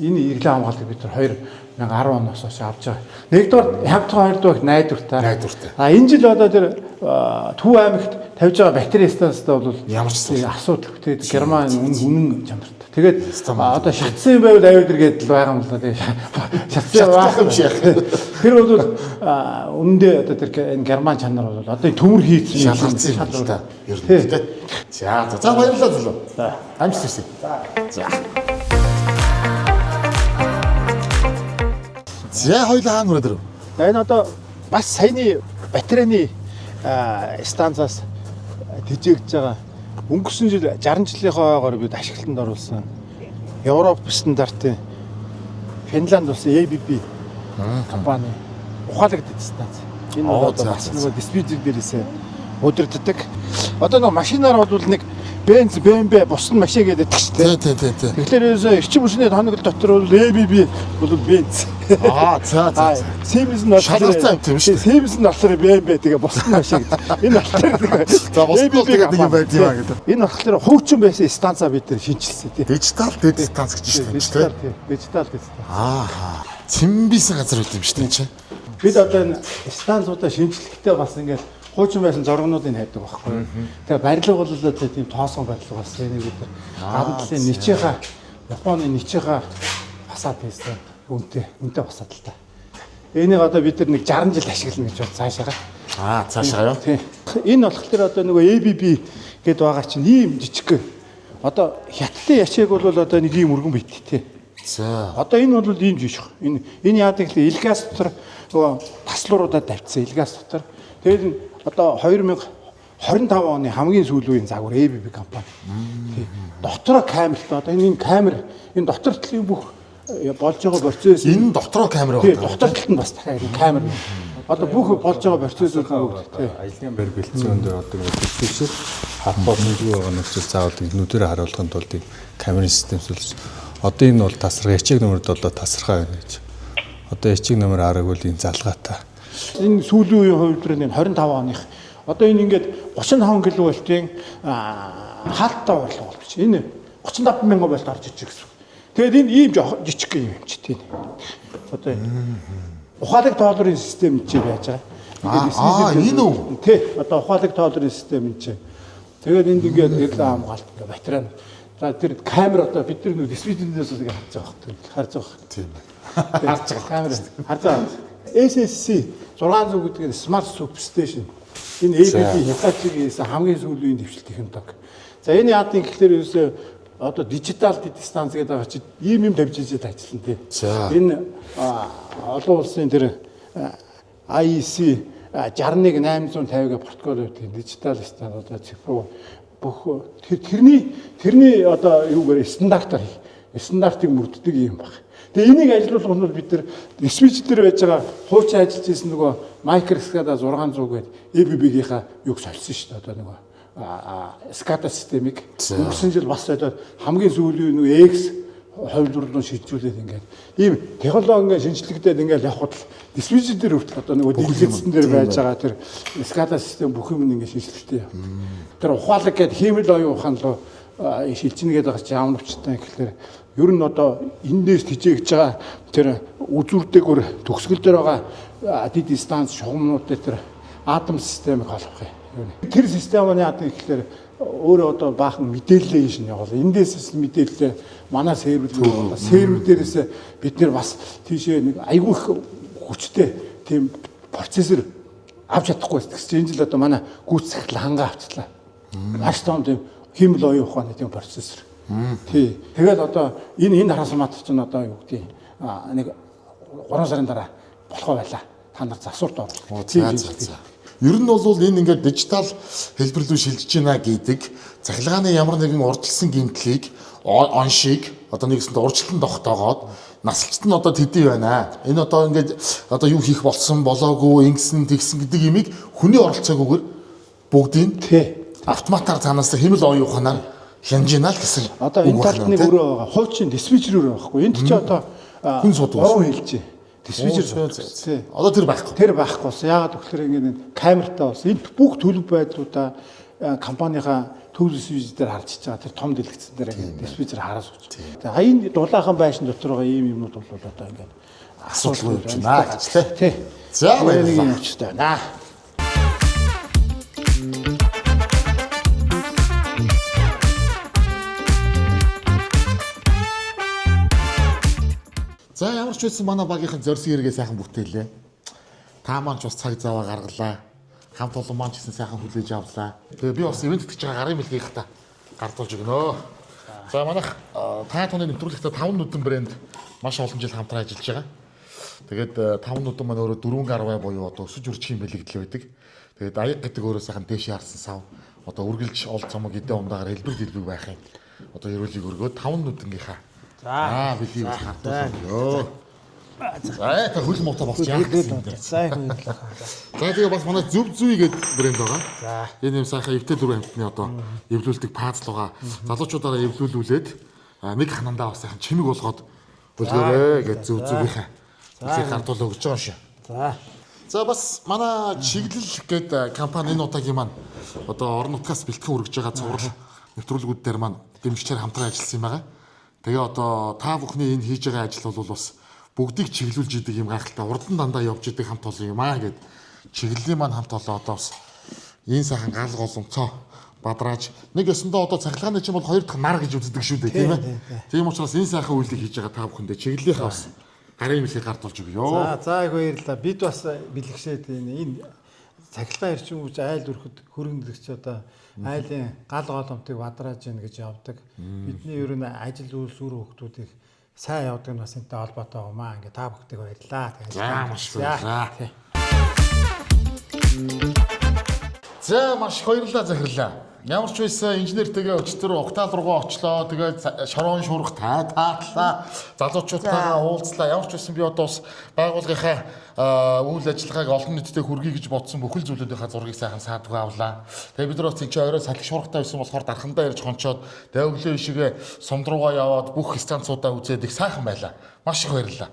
энэ эргэлэн хамгаалалтыг бид нар 2010 оноос хойш авч байгаа. Нэгдүгээр хавтгай хоёрдугаар найдвартай. Энэ жил одоо тэр Төв аймагт тавьж байгаа батарей станцтай бол ямар ч асуудал тэгээд Герман үнэн чанартай. Тэгээд одоо шатсан байвал авид иргээд л байгаа юм л да. Тэгээд шатсан байх юм шиг. Тэр бол өмнөдөө одоо тэр энэ герман чанар бол одоо төмөр хийсэн шалгарсан юм л да. Ер нь тийм. За баярлалаа зөвлөө. За амжилт хүсье. За. За хоёулаа хаана өрөөдөр. Энэ одоо бас саяны батарейны станцаас тэжээгдэж байгаа. Өнгөрсөн жил 60 жилийнхаа ойгоор бид ашиглалтанд оруулсан Европ стандартын Финланд улсын ABB компани ухаалагддаг станц. Энэ бол одоо бас нөгөө дисплей дээрээс удирддаг. Одоо нөгөө машинаар бол нэг Benz, BMW бусад машин гэдэг шүү дээ. Тийм. Тэгэхээр эрчим хүчний тоноглол дотор бол ABB бол Benz. За. Siemens нь шалгалттай юм шүү дээ. Siemens нь болохоор BMW тэгээ бусад машин гэдэг. Энэ болохоор за бусад гэдэг юм байт юм аа гэдэг. Энэ болохоор хуучин байсан станцаа бид нар шинжилсэн тийм. Дижитал станц гэж байна шүү дээ. Дижитал. Цэмбисэн газар үт юм шүү дээ. Бид одоо энэ станцуудаа шинжилэхдээ бас ингээд хуучин байсан зоргонуудыг хайдаг байхгүй. Тэгээ барилга бол одоо тийм тоосон барилга бас энэ бид гадна талын ничийнхаа Японы ничийнхаа фасад хийсэн үнэтэй фасад л та. Энийг одоо бид нар нэг 60 жил ашиглана гэж бод цаашаа. Цаашаа юу? Тийм. Энэ болохоор одоо нөгөө ABB гэдээ байгаа чинь ийм жижиг. Одоо хятадын ячааг бол одоо нэг ийм өргөн бит тий. За. Одоо энэ бол ийм жижиг. Энэ яадаг л илгаас дотор нөгөө таслууруудаа тавьчихсан илгаас дотор. Тэгээд одоо 2025 оны хамгийн сүүлийн загвар ABB компани. Дотроо камертай одоо энэ камер энэ дотор талын бүх болж байгаа процесс энэ дотроо камер байна. Дотор талд нь бас дахиад камер. Одоо бүх болж байгаа процессыг ажлын байр бэлтгэн дээр одоо төсөвшөөр хатбол нэггүй байгаа нь учраас заавал нүдээр харуулахын тулд камерын систем сүлж. Одоо энэ бол тасархаа ячиг нөмөрд одоо тасархаа байна гэж. Одоо ячиг нөмөр арга бол энэ залгаатай. Энэ сүүлийн үеийн хувьд энэ 25 оных одоо энэ ингээд 35 кВт-ийн хаалттай орлого болж байна. Энэ 35 мянган вольт орж иж гэсэн. Тэгээд энэ ийм жижиг юм чи тийм. Одоо ухаалаг тоолрын систем чи байж байгаа. Энэ үү? Тий. Одоо ухаалаг тоолрын систем чи. Тэгээд энд ингээд реклам хамгаалт батарей. За тэр камер одоо бид нар дисплейнээс үнийг харж байгаа. Тийм. Харж байгаа камер. Харж байгаа. SSC 600 гэдэг нь Smart Substation. Энэ ABB Hitachi-гээс хамгийн сүүлийн дэвшил технологи. За энэ яадаг гэхээр ерөөсөө одоо дижитал станц гэдэг байгаа чи ийм юм тавьж ийж ажиллана тий. Энэ олон улсын тэр IEC 61850-гийн протокол үүдэг дижитал станц одоо цифруу бүх тэрний одоо юугаар стандартыг мөрддөг юм байна. Тэгээ энийг ажилуулах нь бол бид нар свич дээр байж байгаа хуучин ажиллаж ирсэн нөгөө Microsoft 600 гээд ABB-гийнхаа юг солисон шүү дээ. Одоо нөгөө SCADA системийг өнгөрсөн жил бас одоо хамгийн сүүлийн нөгөө X хувилбарлуу шийдвэрлээд ингээд ийм технологи ингээд шинжлэхдээ ингээд явхад свич дээр хүртэл одоо нөгөө дэлгэцэн дээр байж байгаа тэр SCADA систем бүх юм ингээд шинжлэхдээ. Тэр ухаалаг гээд хиймэл оюун ухаан руу шилжинэ гэдэг байгаа чи ямар навчтай гэхээр ер нь одоо эндээс тижээгж байгаа тэр үзүүртэйгөр төгсгөл дээр байгаа дид станц шугамнуудтай тэр атом системийг холбох юм. Тэр систем нь яадаг гэхээр өөрөө одоо баахан мэдээлэл шин явуул. Эндээс мэдээлэл манай сервер дээрээс бид нэр бас тийшээ нэг айгүй их хүчтэй тийм процессор авч чадахгүй гэсэн. Энэ жил одоо манай гүйц захирал хангаа авчлаа. Маш том тийм химэл оюун ухааны тийм процессор. Тий. Тэгээд одоо энэ трансформатор чинь одоо юу гэдэг нэг 3 сарын дараа болохоо байла. Та нар засварт оруулах. Ер нь бол энэ ингээд дижитал хэлбэр рүү шилжиж байна гэдэг цахилгааны ямар нэгэн урдчилсан гэмтлийг оншиг одоо нэгсэнд урдчлан тогтоогоод насалчт нь одоо төдий байна. Энэ одоо ингээд одоо юу хийх болсон болоогүй ингэсэн тэгсэн гэдэг имийг хүний оролцоогүйгээр бүгдийг автоматар цаанаас хэмэл оюун ухаанаар хянжина л гэсэн. Одоо энэ талд нэг өөрөө байгаа. Хуучин диспетчер байхгүй. Энд чи одоо хүн судгуус хэлж диспетчер. Одоо тэр байхгүй. Тэр байхгүй. Яагаад гэхээр ингээд камертай бас энд бүх төлөв байдлуудаа компанийнхаа төвлөрсөн свич дээр харж байгаа. Тэр том дэлгэцэн дээр ингээд диспетчер хараас өгч. Тэгээ хаян дулаахан байшин дотор байгаа ийм юмнууд бол одоо ингээд асуудалгүй байна гэж тий. За баярлалаа. Нэг юмчтай байна. За ямар ч байсан манай багийнхан зорьсон хэрэгээ сайхан бүтээлээ. Та маань ч бас цаг зав гаргалаа. Хамт олон маань ч гэсэн сайхан хүлээж авлаа. Тэгээ би бас ивент тэтгэж байгаа гарын бэлгийг та гардуулж өгнө. За манайх та тооны нэвтрүүлэгтээ 5 нүдэн брэнд маш олон жил хамтран ажиллаж байгаа. Тэгээд 5 нүдэн маань өөрөө 4 гарвай буюу одоо өсөж үржих юм бэлэгдэл байдаг. Тэгээд аяг гэдэг өөрөө сайхан дээшээ харсан сав. Одоо үргэлж ол цомог эдэн умдаагаар хэлбэр дэлбэг байхын одоо ерөөлийг өргөөд 5 нүдэнгийнхаа бэлгийг гардуулж за та хөл мотоо босч яах гэсэн юм бэ? За тэгээ бас манай зөв зүй гэдэг брэнд байгаа. За энэ юм сайхан эвтэй дөрөв амтны одоо эвлүүлдэг пазл байгаа. Залуучуудаараа эвлүүлүүлээд нэг ханандаа бас сайхан чимэг болгоод үлгээрээ гэж зөв зүйнийхээ үлийг гардуулж өгч байгаа шүү. За бас манай чиглэл гэдэг компани энэ удаагийн маань одоо орон нутгаас бэлтгэн үргэж байгаа цуврал нэвтрүүлгүүд дээр маань дэмжлэгчээр хамтран ажилласан юм байгаа. Тэгээ одоо та бүхний энэ хийж байгаа ажил бол бас бүгдийг чиглүүлж идэг юм гайхалтай урдан дандаа явж идэг хамт олон юм аа гэд чиглэлийн маань хамт олон одоо бас энэ сайхан гал голомцоо бадрааж нэг ёсондоо одоо цахилгааны чинь бол хоёр дахь нар гэж үздэг шүү дээ тийм ээ. Тийм учраас энэ сайхан үйлдэл хийж байгаа та бүхэндээ чиглэлийнхаа бас гарын имлийг гардуулж өгье. За их баярлалаа. Бид бас бэлгшээд энэ цахилгаан эрчим хүч айл өрхөд хөрөнгөлөгч одоо айлын гал голомтыг бадрааж яах гэж явдаг. Бидний ер нь ажил үйлс үр хөвгтүүдийг сайн явдаг нь бас энэтэй холбоотой байгаамаа. Ингээ та бүхэндээ баярлалаа. За маш баярлалаа. За маш баярлалаа захирлаа. Ямар ч байсан инженертэйгээ өчтөр октал руугаа очлоо. Тэгээд шорон шуурх таатлаа. Залуучуудтайгаа уулзлаа. Ямар ч байсан би одоо бас байгууллагынхаа үйл ажиллагааг олон нийтэд хүргэе гэж бодсон бүхэл зүйлүүдийнхаа зургийг сайхан саадгүй авлаа. Тэгээ бид нар бас энэ орой салхи шуурхтай байсан болохоор дархандаа ирж хончоод дэвглээ ишигээ сумд руугаа яваад бүх станцуудаа үзээд их сайхан байлаа. Маш их баярлалаа.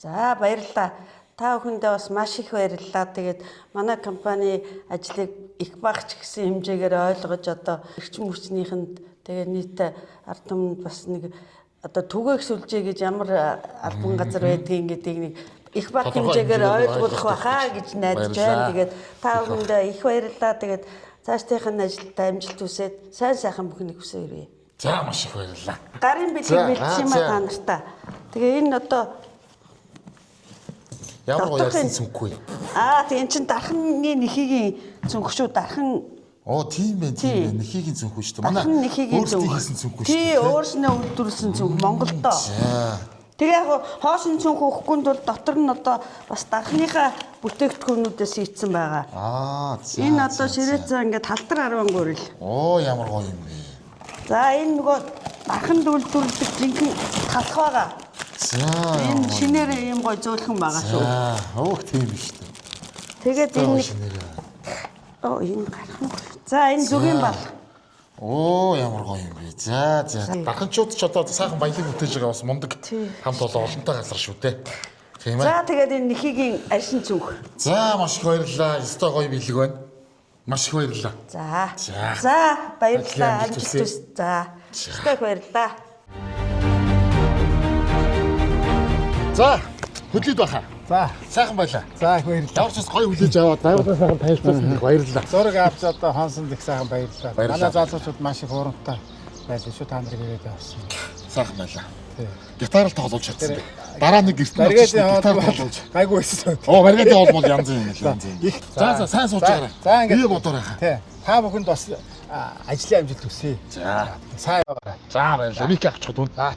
За баярлалаа. Та бүхэндээ бас маш их баярлалаа. Тэгээд манай компани ажлыг их багч гэсэн хэмжээгээр ойлгож одоо эрчим хүчнийхэнд тэгээд нийт ард түмэнд бас нэг одоо түгээх сүлжээ гэж ямар албан газар байдгийг гэдгийг нэг их баг хэмжээгээр ойлгох байхаа гэж найдаж байна. Тэгээд та бүхэндээ их баярлалаа. Тэгээд цаашдынхын ажилдаа амжилт хүсээд сайн сайхан бүхнийг хүсье ирье. За маш их баярлалаа. Гарын бэлгийг бэлдсэн юм та нартаа. Тэгээ энэ одоо ямар гоё ярьсан цүнхгүй. Тийм чин дархны нэхийг цүнх шүү дархан. Тийм ээ нэхийг цүнхгүй шүү дээ. Манай өөрсдөө хийсэн цүнхгүй шүү. Тийм өөрснөө үйлдвэрлэсэн цүнх Монголдоо. Тэгээ яг хоосон цүнх өгөхгүй бол дотор нь одоо бас дархныхаа бүтээгдэхүүнүүдээс ийдсэн байгаа. Энэ одоо ширээцээ ингээд талдар 10 гурил. Ямар гоё юм бэ. За энэ нөгөө дарханд үйлдвэрлэдэг жинхэнэ талх байгаа. Энэ шинээр юм гой зөөлхөн байгаа шүү. Тийм биш үү. Тэгээд энэ энэ гарах. За энэ зүгийн баг. Ямар гоё юм бэ. За дарханчууд ч одоо сайхан баялаг бүтээж байгаа бас мундаг хамт олон олонтой газар шүү дээ. Тийм ээ. За тэгээд энэ нэхигийн аршин цүнх. За маш их баярлалаа. Өстой гоё бэлэг байна. Маш их баярлалаа. За баярлалаа. Амжилт хүсье. За өстой баярлалаа. За хөдлөд баха. За сайхан байлаа. За их баярлалаа. Ямар ч бас гоё хүлээж аваад байгууллага сайхан танилцуулсан их баярлалаа. Зураг авч одоо хонсонд их сайхан баярлалаа. Манай залуучууд маш их урамтай байлаа шүү. Та нарыг ирээд авсан. Сайхан байлаа. Гитар л тоглож чадсан. Дараа нэг гэртээ гитар тоглож. Гайгүй байсан. Маргаадын хоол бол янз юм л янз юм. За сайн сууж байгаарай. За ингээд бие бодоор байхаа. Та бүхэнд бас ажлын амжилт хүсье. За сайн байгаарай. За баярлалаа. Мик авчих дуун. За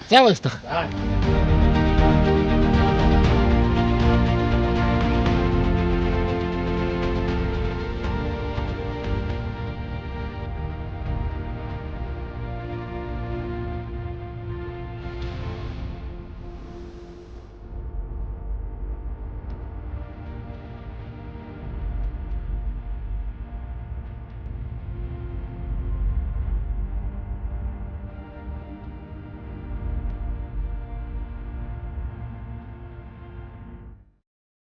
баярлалаа.